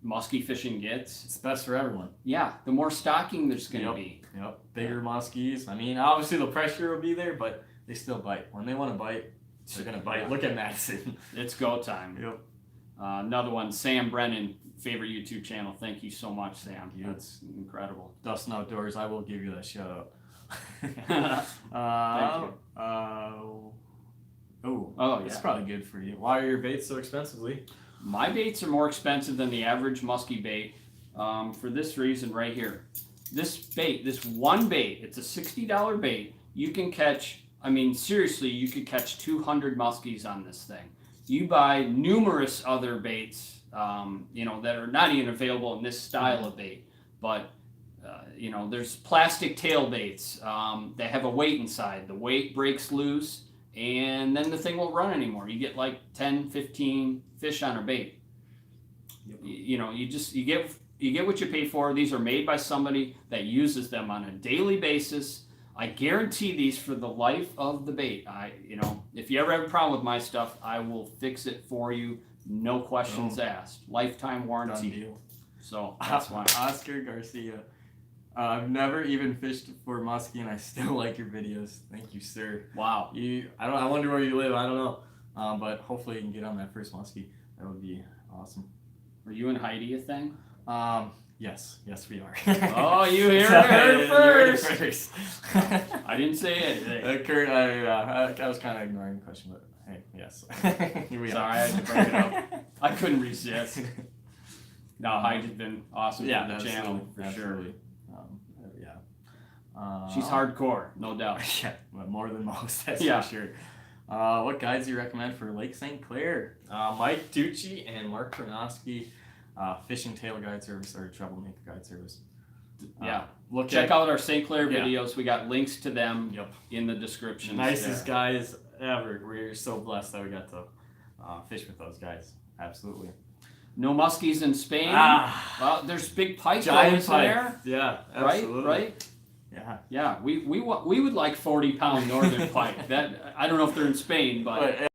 musky fishing gets, it's best for everyone. Yeah, the more stocking there's going to be. Yep. Bigger muskies. I mean, obviously the pressure will be there, but they still bite. When they want to bite, they're going to bite. Look at Madison. It's go time. Yep. Another one, Sam Brennan, favorite YouTube channel. Thank you so much, Sam. Thank you. That's incredible. Dustin Outdoors, I will give you that shout out. Thank you. It's probably good for you. Why are your baits so expensive, Lee? My baits are more expensive than the average musky bait for this reason right here. This bait, this one bait, it's a $60 bait. You can catch, I mean, seriously, you could catch 200 muskies on this thing. You buy numerous other baits, that are not even available in this style of bait, but there's plastic tail baits that have a weight inside. The weight breaks loose and then the thing won't run anymore. You get like 10, 15 fish on a bait. Yep. You get you get what you pay for. These are made by somebody that uses them on a daily basis. I guarantee these for the life of the bait. If you ever have a problem with my stuff, I will fix it for you. No questions asked. Lifetime warranty. Done deal. So that's why. Oscar Garcia. I've never even fished for muskie, and I still like your videos. Thank you, sir. Wow. I wonder where you live. I don't know, but hopefully you can get on that first muskie. That would be awesome. Are you and Heidi a thing? Yes, we are. Oh, you heard it first. I didn't say it. Kurt, I was kind of ignoring the question, but hey, yes. Here we are. Sorry, I had to bring it up. I couldn't resist. No, Heidi's been awesome for the channel, for sure. She's hardcore, no doubt. Yeah, but more than most, that's for sure. What guides do you recommend for Lake St. Clair? Mike Ducci and Mark Kronosky, Fishing Tail Guide Service or Troublemaker Guide Service. Check out our St. Clair videos. We got links to them in the description. Nicest guys ever. We're so blessed that we got to fish with those guys. Absolutely. No muskies in Spain. Well, there's big pike giant pike there. Yeah, absolutely. Right. Yeah. We would like 40-pound northern pike. That I don't know if they're in Spain, but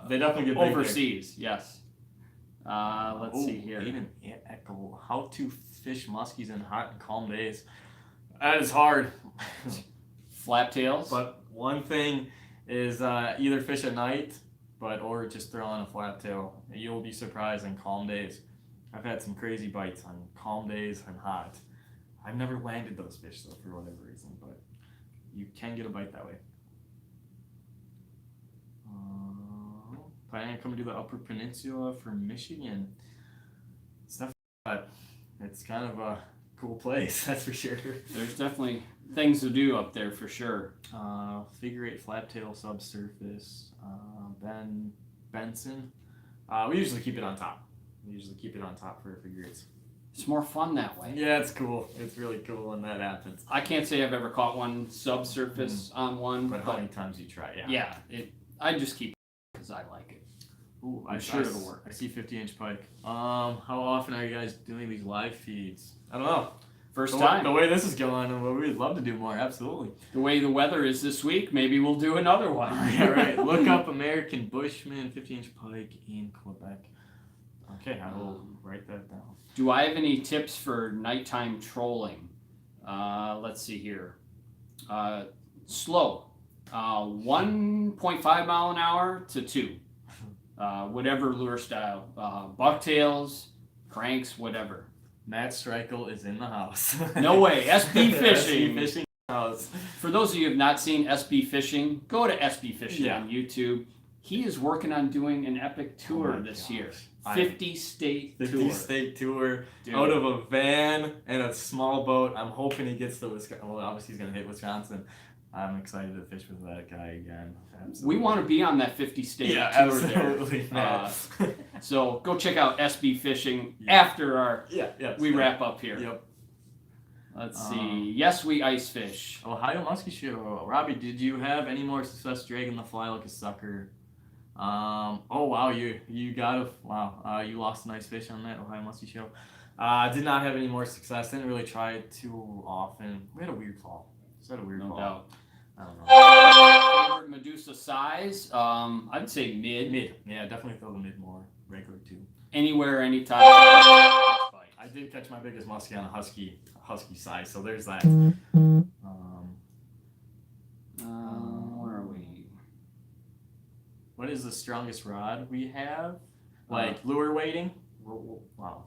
they definitely get big overseas. Yes. Let's see here. Even echo. How to fish muskies in hot and calm days. That is hard. Flap tails. But one thing is either fish at night, or just throw on a flap tail. You'll be surprised in calm days. I've had some crazy bites on calm days and hot. I've never landed those fish though for whatever reason, but you can get a bite that way. Planning to come to the Upper Peninsula for Michigan. It's kind of a cool place, that's for sure. There's definitely things to do up there for sure. Figure 8 flaptail subsurface. Benson. We usually keep it on top. For figure 8s. It's more fun that way. Yeah, it's cool. It's really cool when that happens. I can't say I've ever caught one subsurface on one. But how many times you try? Yeah. I just keep it because I like it. Ooh, I'm sure it'll work. I see 50-inch pike. How often are you guys doing these live feeds? I don't know. First time. The way this is going, we'd love to do more. Absolutely. The way the weather is this week, maybe we'll do another one. Yeah, right. Look up American Bushman 50-inch pike in Quebec. Okay, I will write that down. Do I have any tips for nighttime trolling? Let's see here. Slow. 1.5 mile an hour to 2. Whatever lure style. Bucktails, cranks, whatever. Matt Streichel is in the house. No way. SB Fishing. SB Fishing house. For those of you who have not seen SB Fishing, go to SB Fishing on YouTube. He is working on doing an epic tour this year. 50-state tour. 50-state tour. Dude. Out of a van and a small boat. I'm hoping he gets to Wisconsin. Well, obviously he's going to hit Wisconsin. I'm excited to fish with that guy again. Absolutely. We want to be on that 50-state tour absolutely, there. So go check out SB Fishing after our we wrap up here. Yep. Let's see. Yes, we ice fish. Ohio Muskie Show. Robbie, did you have any more success dragging the fly like a sucker? Oh wow, you lost a nice fish on that Ohio Muskie Show. Did not have any more success. Didn't really try it too often. We had a weird fall. No doubt. I don't know. Favorite Medusa size? I'd say mid. Mid. Yeah, definitely throw the mid more. Regular too. Anywhere, anytime. I did catch my biggest muskie on a husky size, so there's that. Where are we? What is the strongest rod we have? Like lure weighting? Wow.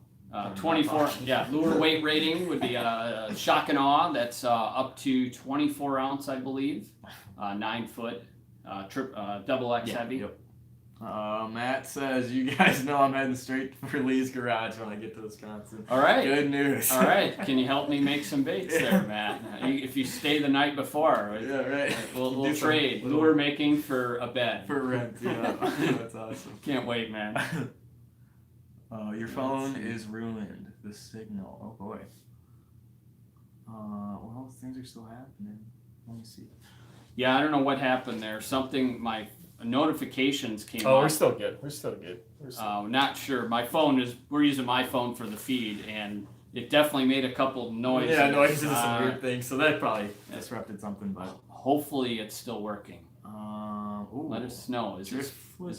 24. Yeah, lure weight rating would be a shock and awe. That's up to 24 ounce, I believe. 9 foot, double X heavy. Yep. Matt says, you guys know I'm heading straight for Lee's garage when I get to Wisconsin. All right. Good news. All right. Can you help me make some baits there, Matt? If you stay the night before. Yeah, right. We'll trade lure making for a bed. For rent, yeah. That's awesome. Can't wait, man. Your phone is ruined. The signal. Oh, boy. Well, things are still happening. Let me see. Yeah, I don't know what happened there. My notifications came up. Oh, we're still good. We're still good. Not sure. We're using my phone for the feed, and it definitely made a couple noises. Yeah, noises and some weird things. So that probably disrupted something, but hopefully it's still working. Ooh, Let us know. Is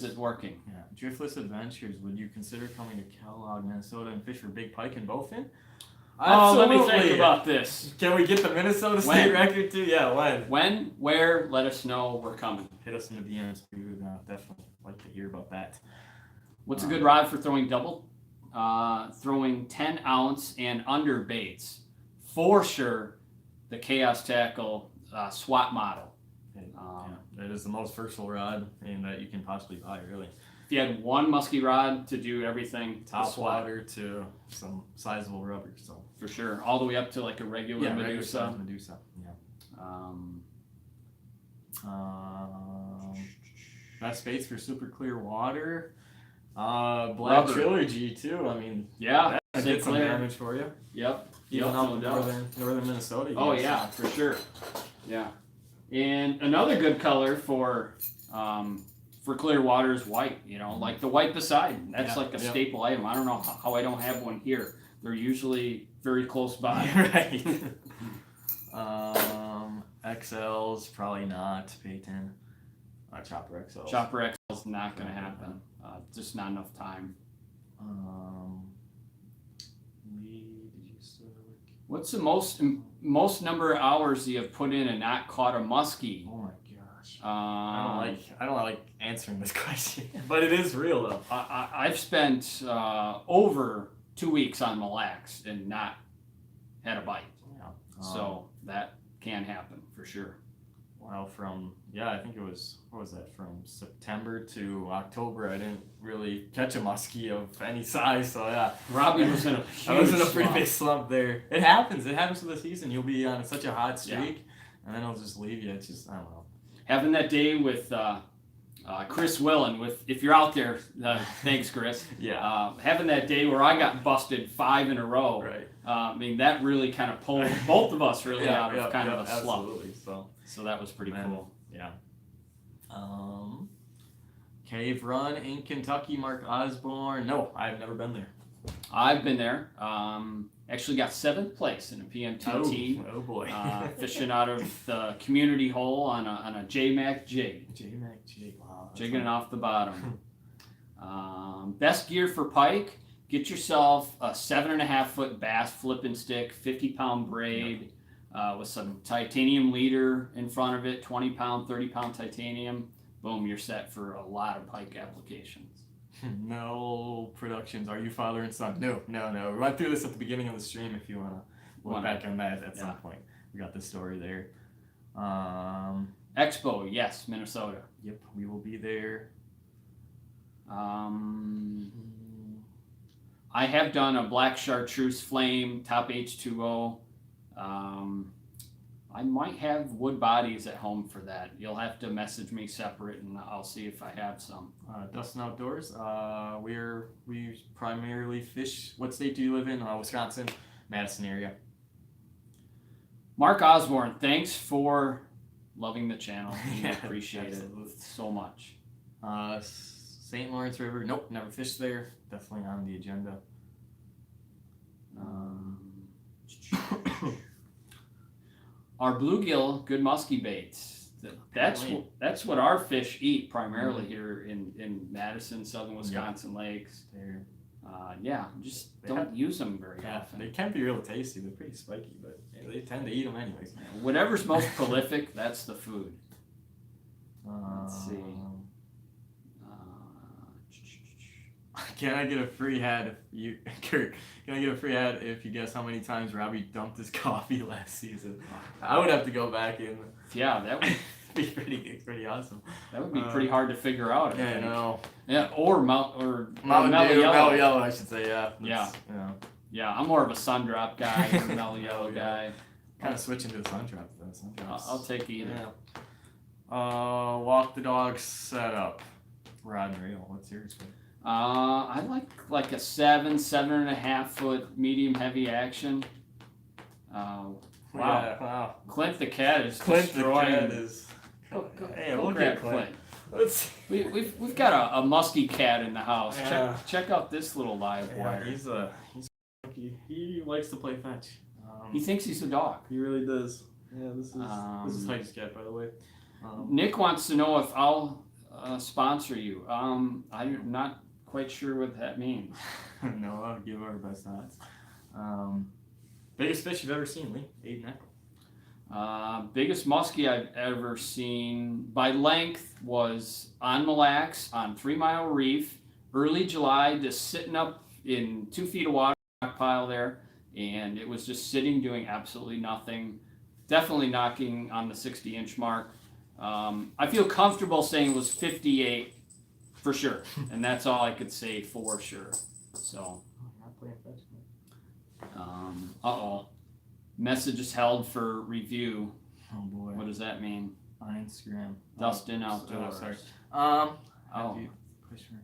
it working? Yeah, Driftless Adventures. Would you consider coming to Kellogg, Minnesota, and fish for big pike and bowfin? Let me think about this. Can we get the Minnesota state record too? Yeah, when? When? Where? Let us know. We're coming. Hit us in the DMs. We would definitely like to hear about that. What's a good rod for throwing throwing 10 ounce and under baits? For sure, the Chaos Tackle SWAT model. That is the most versatile rod that you can possibly buy, really. If you had one musky rod to do everything, top water to some sizable rubber, so for sure, all the way up to like a regular Medusa. Medusa, yeah. Best baits for super clear water. Black rubber. Trilogy too. I mean, yeah, that did some damage for you. Yep. Even up in northern Minnesota. Oh yeah, for sure. Yeah. And another good color for clear water is white, like the white beside. That's like a staple item. I don't know how I don't have one here. They're usually very close by. Right. XLs, probably not. Peyton. Chopper XLs. Chopper XLs not going to happen. Just not enough time. What's the most number of hours you have put in and not caught a muskie? Oh my gosh! I don't like answering this question, but it is real though. I've spent over 2 weeks on Mille Lacs and not had a bite. Yeah. So that can happen for sure. Well, I think it was, what was that, from September to October, I didn't really catch a muskie of any size, so yeah. Robbie was in a huge I was in a pretty big slump there. It happens for the season. You'll be on such a hot streak, and then it'll just leave you. It's just, I don't know. Having that day with Chris Willen, if you're out there, thanks Chris. Yeah. Having that day where I got busted 5 in a row, right. I mean, that really kind of pulled both of us really out of kind of a slump. Absolutely, so that was pretty cool. Yeah. Cave Run in Kentucky, Mark Osborne. No, I've never been there. I've been there. Actually got 7th place in a PMTT. Oh boy. Fishing out of the community hole on a J-Mac jig. J-Mac jig, wow. Jigging it off the bottom. Best gear for pike. Get yourself a 7.5 foot bass flipping stick, 50-pound braid, with some titanium leader in front of it, 20-pound, 30-pound titanium. Boom, you're set for a lot of pike applications. No Productions. Are you father and son? No. We went through this at the beginning of the stream if you want to look back on that at some point. We got the story there. Expo, yes, Minnesota. Yep, we will be there. I have done a black chartreuse flame, top H2O. I might have wood bodies at home for that. You'll have to message me separate and I'll see if I have some. Dustin Outdoors. We primarily fish. What state do you live in? Wisconsin, Madison area. Mark Osborne, thanks for loving the channel. We appreciate it so much. St. Lawrence River. Nope, never fished there. Definitely on the agenda. Our bluegill, good musky baits. That's what our fish eat primarily here in Madison, southern Wisconsin lakes. Just don't use them very often. They can be real tasty. They're pretty spiky, but they tend to eat them anyways. Whatever's most prolific, that's the food. Let's see. Can I get a free hat if you guess how many times Robbie dumped his coffee last season? I would have to go back and that would be pretty awesome. That would be pretty hard to figure out. I know. Yeah, or Mountain Yellow, I should say. Yeah. I'm more of a sun drop guy, than a mellow yellow guy. Kind of switching to the sun drop though. I'll take either. Yeah. Walk the dog setup. Rod and reel. What's yours? I like a 7.5 foot medium heavy action. Wow. Yeah, wow. Clint the cat is destroying. Hey, we'll get Clint. We've got a musky cat in the house. Yeah. Check out this little live wire. He's a He likes to play fetch. He thinks he's a dog. He really does. Yeah, this is Pike's cat, by the way. Nick wants to know if I'll sponsor you. I'm not quite sure what that means. No, I'll give our best odds. Biggest fish you've ever seen, Lee? 8.5. Biggest muskie I've ever seen by length was on Mille Lacs on 3 Mile Reef, early July, just sitting up in 2 feet of water pile there, and it was just sitting doing absolutely nothing. Definitely knocking on the 60-inch mark. I feel comfortable saying it was 58 for sure, and that's all I could say for sure. So, Not playing fetch. Message is held for review. Oh boy. What does that mean? On Instagram. Dustin Outdoors. Sorry. Oh. Question.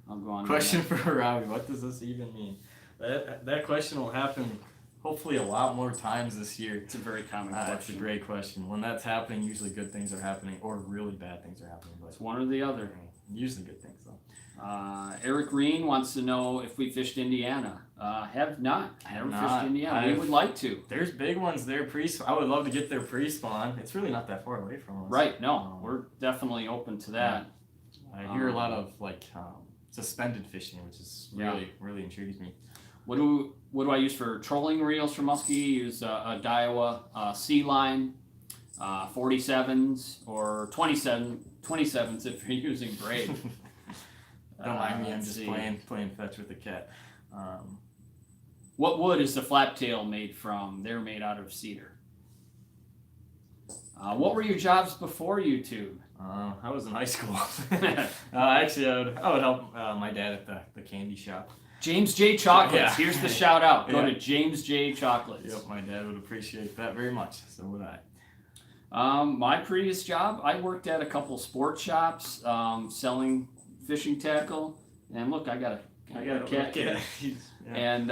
I'll go on. Question for Robbie. What does this even mean? That question will happen hopefully a lot more times this year. It's a very common question. That's a great question. When that's happening, usually good things are happening, or really bad things are happening. But It's one or the other. usually good things, though. Eric Green wants to know if we fished Indiana. Have not. Never fished not. Indiana. We would like to. There's big ones there I would love to get their pre-spawn. It's really not that far away from us. Right. No, we're definitely open to that. I hear a lot of suspended fishing, which is really intrigues me. What do I use for trolling reels for muskie? Use a Daiwa Sea Line, 47s or 27s if you're using braid. Don't mind me. I'm just playing fetch with the cat. What wood is the flap tail made from? They're made out of cedar. What were your jobs before YouTube? I was in high school. Actually, I would help my dad at the candy shop. James J. Chocolates. Yeah. Here's the shout out. Go Yeah. to James J. Chocolates. Yep, my dad would appreciate that very much. So would I. My previous job, I worked at a couple sports shops selling fishing tackle. And look, I got a cat here. And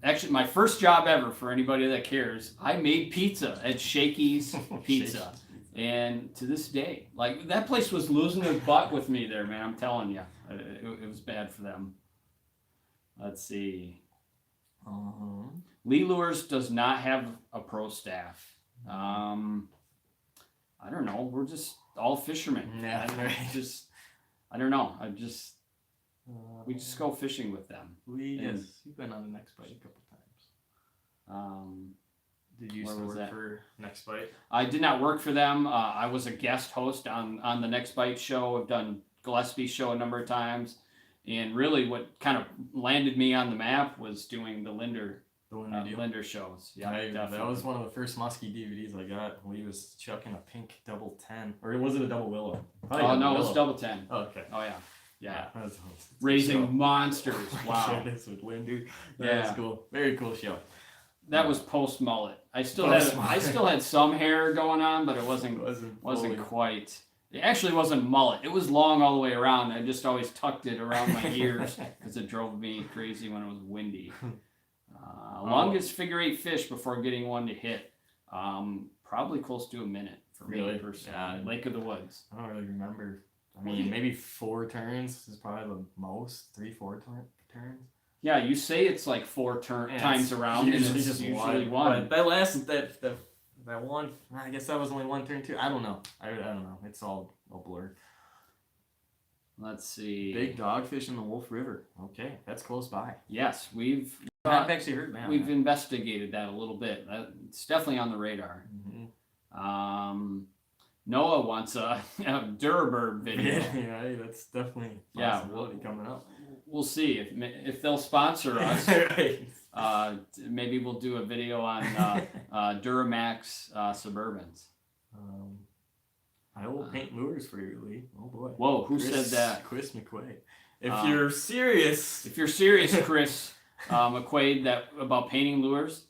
actually, my first job ever, for anybody that cares, I made pizza at Shakey's Pizza. And to this day, like, that place was losing their butt with me there, man. I'm telling you, it was bad for them. Let's see. Lee Lures does not have a pro staff. I don't know. We're just all fishermen. Yeah, I don't know. We just go fishing with them. You've been on the Next Bite a couple times. Did you used to work for Next Bite? I did not work for them. I was a guest host on the Next Bite show. I've done Gillespie's show a number of times. And really what kind of landed me on the map was doing the Linder shows. Yeah, that was one of the first Musky DVDs I got. He was chucking a pink double 10. Or was it a double willow? Oh, no, it was double 10. Oh, okay. Oh, yeah. Yeah. That's Raising monsters. Wow. This with Linder. That was cool. Very cool show. That was post mullet. I still had some hair going on, but it wasn't quite. It actually wasn't mullet. It was long all the way around. I just always tucked it around my ears because it drove me crazy when it was windy. Longest figure 8 fish before getting one to hit. Probably close to a minute for me personally. Yeah. Lake of the Woods. I don't really remember. I mean, maybe 4 turns is probably the most. 3-4 turns. Yeah, you say it's like 4 times around, and it's usually one. But that last that one, I guess that was only 1 turn too. I don't know. I don't know. It's all a blur. Let's see. Big dogfish in the Wolf River. Okay, that's close by. Yes, I've actually heard that. We've investigated that a little bit. It's definitely on the radar. Mm-hmm. Noah wants a Durabird video. Yeah, that's definitely a possibility coming up. We'll see if they'll sponsor us. Maybe we'll do a video on Duramax Suburbans. I will paint lures for you, Lee. Oh boy. Whoa, who said that? Chris McQuaid. If you're serious, Chris McQuaid, about painting lures,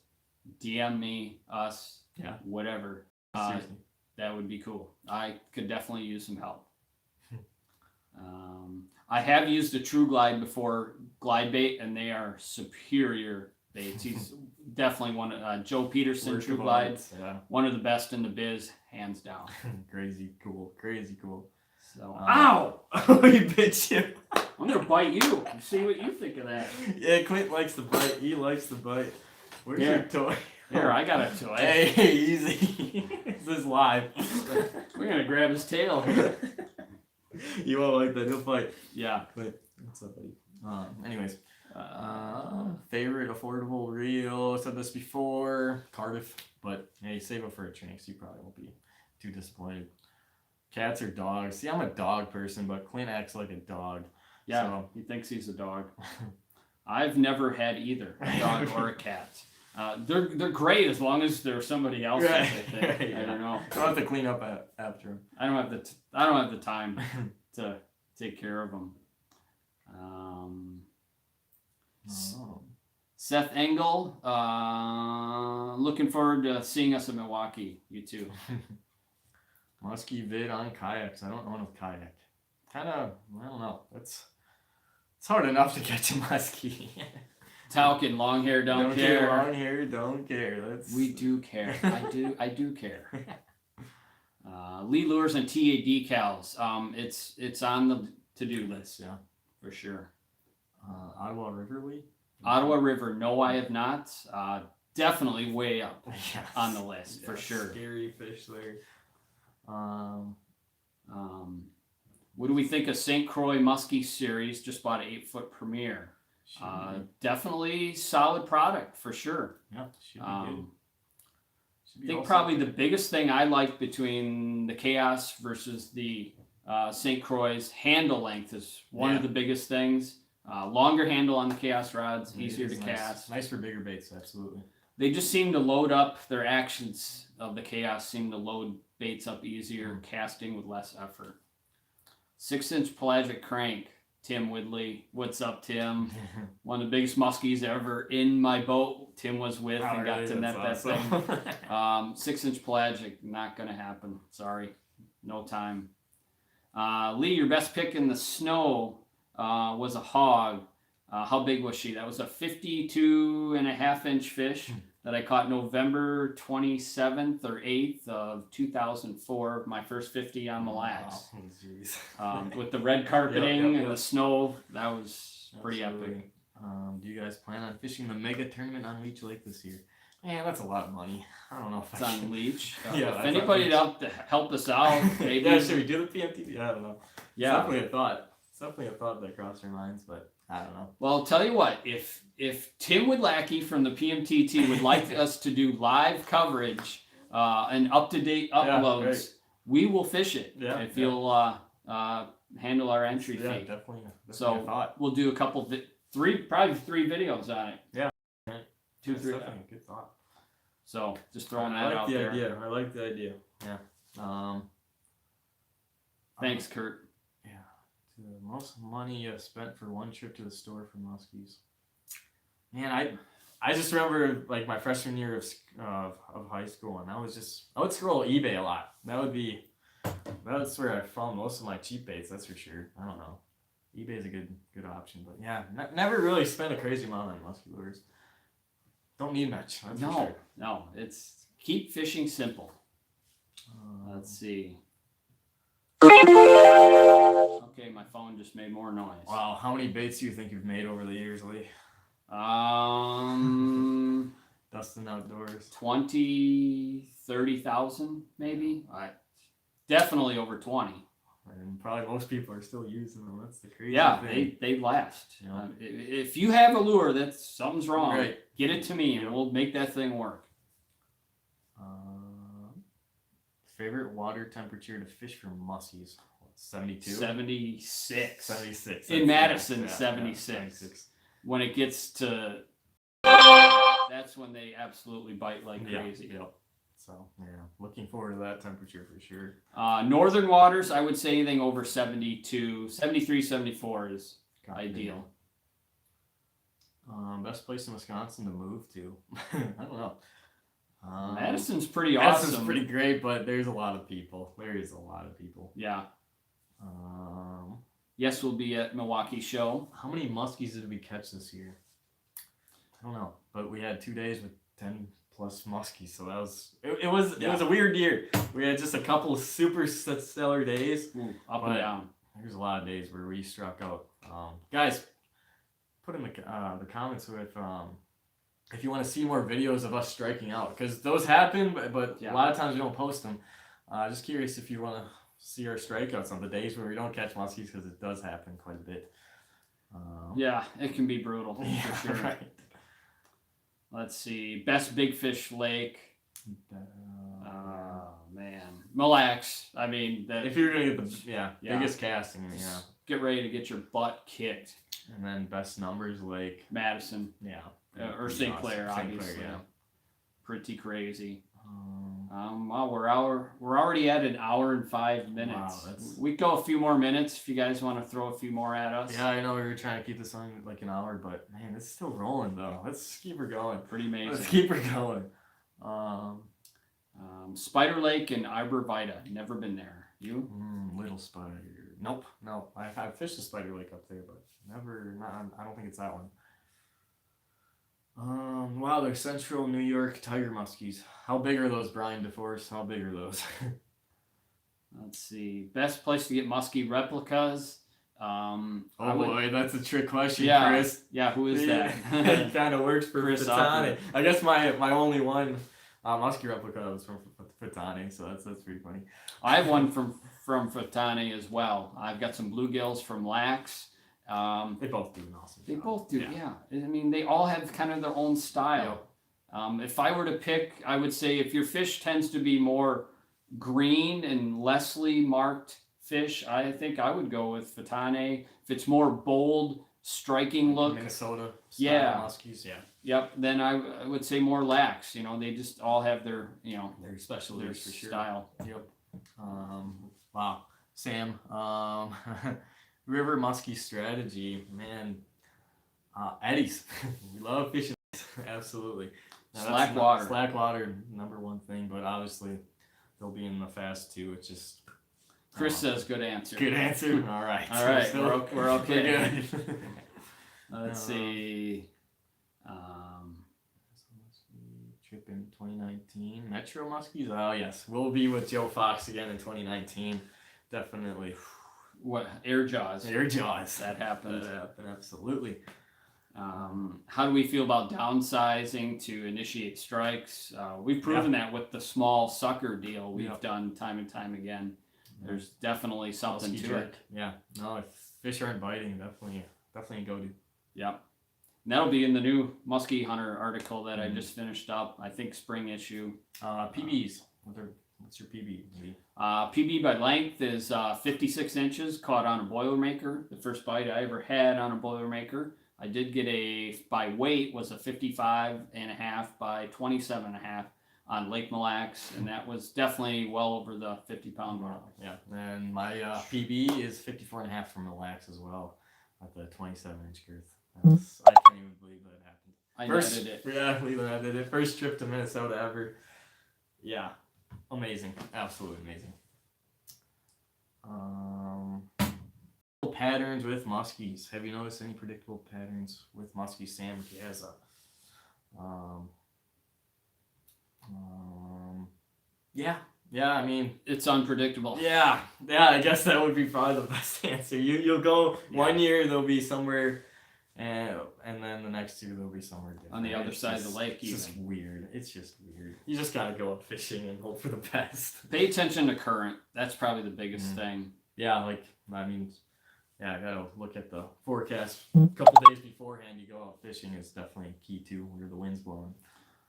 DM me, us, whatever. That would be cool. I could definitely use some help. I have used a True Glide before, glide bait, and they are superior baits. He's definitely one of Joe Peterson True Glide, one of the best in the biz, hands down. Crazy cool. So, ow! You bitch you. I'm gonna bite you and see what you think of that. Yeah, Clint likes the bite. He likes the bite. Where's your toy? Here, I got a toy. Hey, easy. This is live. We're gonna grab his tail here. You won't like that. He'll fight. Yeah. But what's up, buddy? Anyways, favorite affordable reel. I said this before. Cardiff, but hey, save it for a Trinix. You probably won't be too disappointed. Cats or dogs? See, I'm a dog person, but Clint acts like a dog. Yeah, So. he thinks he's a dog. I've never had either a dog or a cat. They're great as long as there's somebody else. Right. I think. Yeah. I don't know. I'll have to clean up after him. I don't have the time to take care of them. Seth Engel, looking forward to seeing us in Pewaukee. You too. Musky vid on kayaks. I don't own a kayak. Kind of, I don't know. It's hard enough to get to Musky. Talking long hair, don't care. Long hair, don't care. We do care. I do care. Lee lures and TA decals. It's on the to-do list. Yeah, for sure. Ottawa River Lee? Ottawa River. No, I have not. Definitely way up Yes. on the list for sure. Scary fish there. What do we think of St. Croix Muskie series? Just bought an 8-foot Premier. Definitely solid product for sure. Yeah, should be good. I think probably the biggest thing I like between the Chaos versus the St. Croix handle length is one of the biggest things. Longer handle on the Chaos rods, easier to cast. Nice for bigger baits, absolutely. They just seem to load up, their actions of the Chaos seem to load baits up easier, casting with less effort. 6-inch pelagic crank, Tim Woodley. What's up, Tim? One of the biggest muskies ever in my boat. Tim was with and got to net that thing. 6-inch pelagic, not going to happen. Sorry, no time. Lee, your best pick in the snow was a hog. How big was she? That was a 52.5-inch fish that I caught November 27th or 8th of 2004. My first 50 on Mille Lacs. With the red carpeting and the snow, that was pretty epic. Do you guys plan on fishing the mega tournament on Leech Lake this year? Man, that's a lot of money. I don't know if it's on Leech. Yeah, if anybody to help us out, maybe. Yeah, should we do the PMTT? I don't know. Yeah, it's definitely a thought. It's definitely a thought that crossed our minds, but I don't know. Well, I'll tell you what, if Tim Woodlackey from the PMTT would like us to do live coverage and up-to-date uploads, we will fish it if you'll handle our entry fee. Yeah, definitely so a thought. We'll do a couple, probably three videos on it. Yeah. 2, 3. Definitely a good thought. So just throwing that out there. I like the idea. Yeah. Thanks, Kurt. The most money you spent for one trip to the store for muskies. Man, I just remember like my freshman year of high school, and I would scroll eBay a lot. That's where I found most of my cheap baits. That's for sure. I don't know. eBay is a good option, but yeah, never really spent a crazy amount on musky lures. Don't need much. That's for sure. No. It's keep fishing simple. Let's see. Okay, my phone just made more noise. Wow, how many baits do you think you've made over the years, Lee? Dustin Outdoors. 20, 30,000 maybe. Definitely over 20. And probably most people are still using them. That's the crazy thing. They last. Yeah. If you have a lure that something's wrong, right, get it to me and we'll make that thing work. Favorite water temperature to fish for muskies? 72? 76. 76. In Madison, 76. When it gets to... That's when they absolutely bite like crazy. Yeah. So, yeah, looking forward to that temperature for sure. Northern waters, I would say anything over 72. 73, 74 is ideal. Best place in Wisconsin to move to? I don't know. Madison's pretty awesome. Madison's pretty great, but there's a lot of people. Yeah. Yes, we'll be at Milwaukee show. How many muskies did we catch this year? I don't know, but we had 2 days with 10 plus muskies, so that was it was a weird year. We had just a couple of super stellar days. Up and down. there's a lot of days where we struck out. Guys, put in the comments with if you want to see more videos of us striking out, because those happen, but a lot of times we don't post them. Just curious if you want to see our strikeouts on the days where we don't catch muskies, because it does happen quite a bit. Yeah, it can be brutal for sure. Right. Let's see, best big fish lake. Man, Mille Lacs. I mean, if you're gonna get the biggest casting, get ready to get your butt kicked. And then best numbers lake Madison, or St. Clair, obviously. Yeah. Pretty crazy. Wow, we're already at an hour and 5 minutes. Wow, we go a few more minutes if you guys want to throw a few more at us. Yeah, I know we were trying to keep this on like an hour, but man, it's still rolling though. Let's keep her going. Pretty amazing. Let's keep her going. Spider Lake and Arborvita. Never been there. You? Little Spider. Nope. No. I've fished a Spider Lake up there, but never. I don't think it's that one. Wow, they're Central New York tiger muskies. How big are those, Brian DeForest? How big are those? Let's see. Best place to get muskie replicas. Boy, that's a trick question, yeah, Chris. Yeah, who is that? It kind of works for Chris Pewaukee. I guess my only one muskie replica was from Pewaukee, so that's pretty funny. I have one from Pewaukee as well. I've got some bluegills from Lax. They both do an awesome job. They both do, yeah. I mean, they all have kind of their own style. Yep. If I were to pick, I would say if your fish tends to be more green and lessly marked fish, I think I would go with Pewaukee. If it's more bold, striking look, Minnesota style muskies, Yep. Then I would say more Lax. You know, they just all have their their specialties for sure. Style. Yep. Wow, Sam. River muskie strategy, man. Eddies. We love fishing. Absolutely. Slack water. Slack water, number one thing, but obviously they'll be in the fast too. It's just. Chris says good answer. Good answer. All right. All right. We're okay. We're good. Let's see. Trip in 2019. Metro muskies. Oh yes, we'll be with Joe Fox again in 2019. Definitely. What air jaws? Air jaws. That happened. That happened. Absolutely. How do we feel about downsizing to initiate strikes? We've proven that with the small sucker deal we've done time and time again. There's definitely something to it. Yeah. No, if fish aren't biting, definitely go to. Yep. And that'll be in the new Musky Hunter article that I just finished up. I think spring issue. PBs. What's your PB? PB by length is 56 inches, caught on a Boilermaker. The first bite I ever had on a Boilermaker. I did get by weight was a 55.5 by 27.5 on Lake Mille Lacs, and that was definitely well over the 50-pound mark. Yeah, and my PB is 54.5 from Mille Lacs as well, at the 27-inch girth. I can't even believe that happened. I netted it. Yeah, Leland, I did it. First trip to Minnesota ever. Yeah, amazing, absolutely amazing. Patterns with muskies. Have you noticed any predictable patterns with muskies, Sam? Yeah. I mean, it's unpredictable. Yeah. I guess that would be probably the best answer. You'll go one year they'll be somewhere, and then the next year they'll be somewhere different. On the other side of the lake. It's just weird. It's just weird. You just gotta go up fishing and hope for the best. Pay attention to current. That's probably the biggest thing. Yeah, I gotta look at the forecast a couple days beforehand. You go out fishing is definitely key too, where the wind's blowing.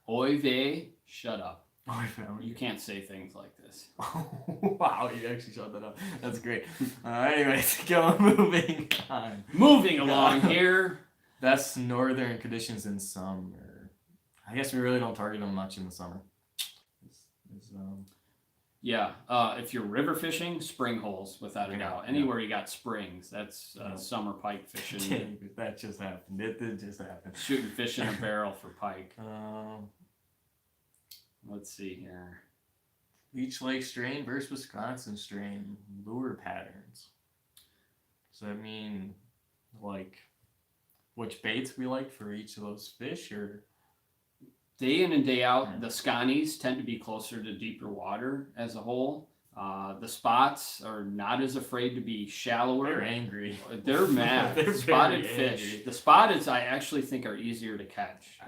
Oy vey, shut up. Oh, you can't say things like this. Wow, you actually shut that up. That's great. Anyways, moving on. Moving along here. Best northern conditions in summer. I guess we really don't target them much in the summer. If you're river fishing, spring holes, without a doubt. Anywhere you got springs, that's summer pike fishing. That just happened. It did just happen. Shooting fish in a barrel for pike. Let's see here. Leech Lake strain versus Wisconsin strain lure patterns. Does that mean, which baits we like for each of those fish, or? Day in and day out, the Scotties tend to be closer to deeper water as a whole. The spots are not as afraid to be shallower. They're angry. They're mad. They're Spotted very fish. angry. The spotteds I actually think are easier to catch.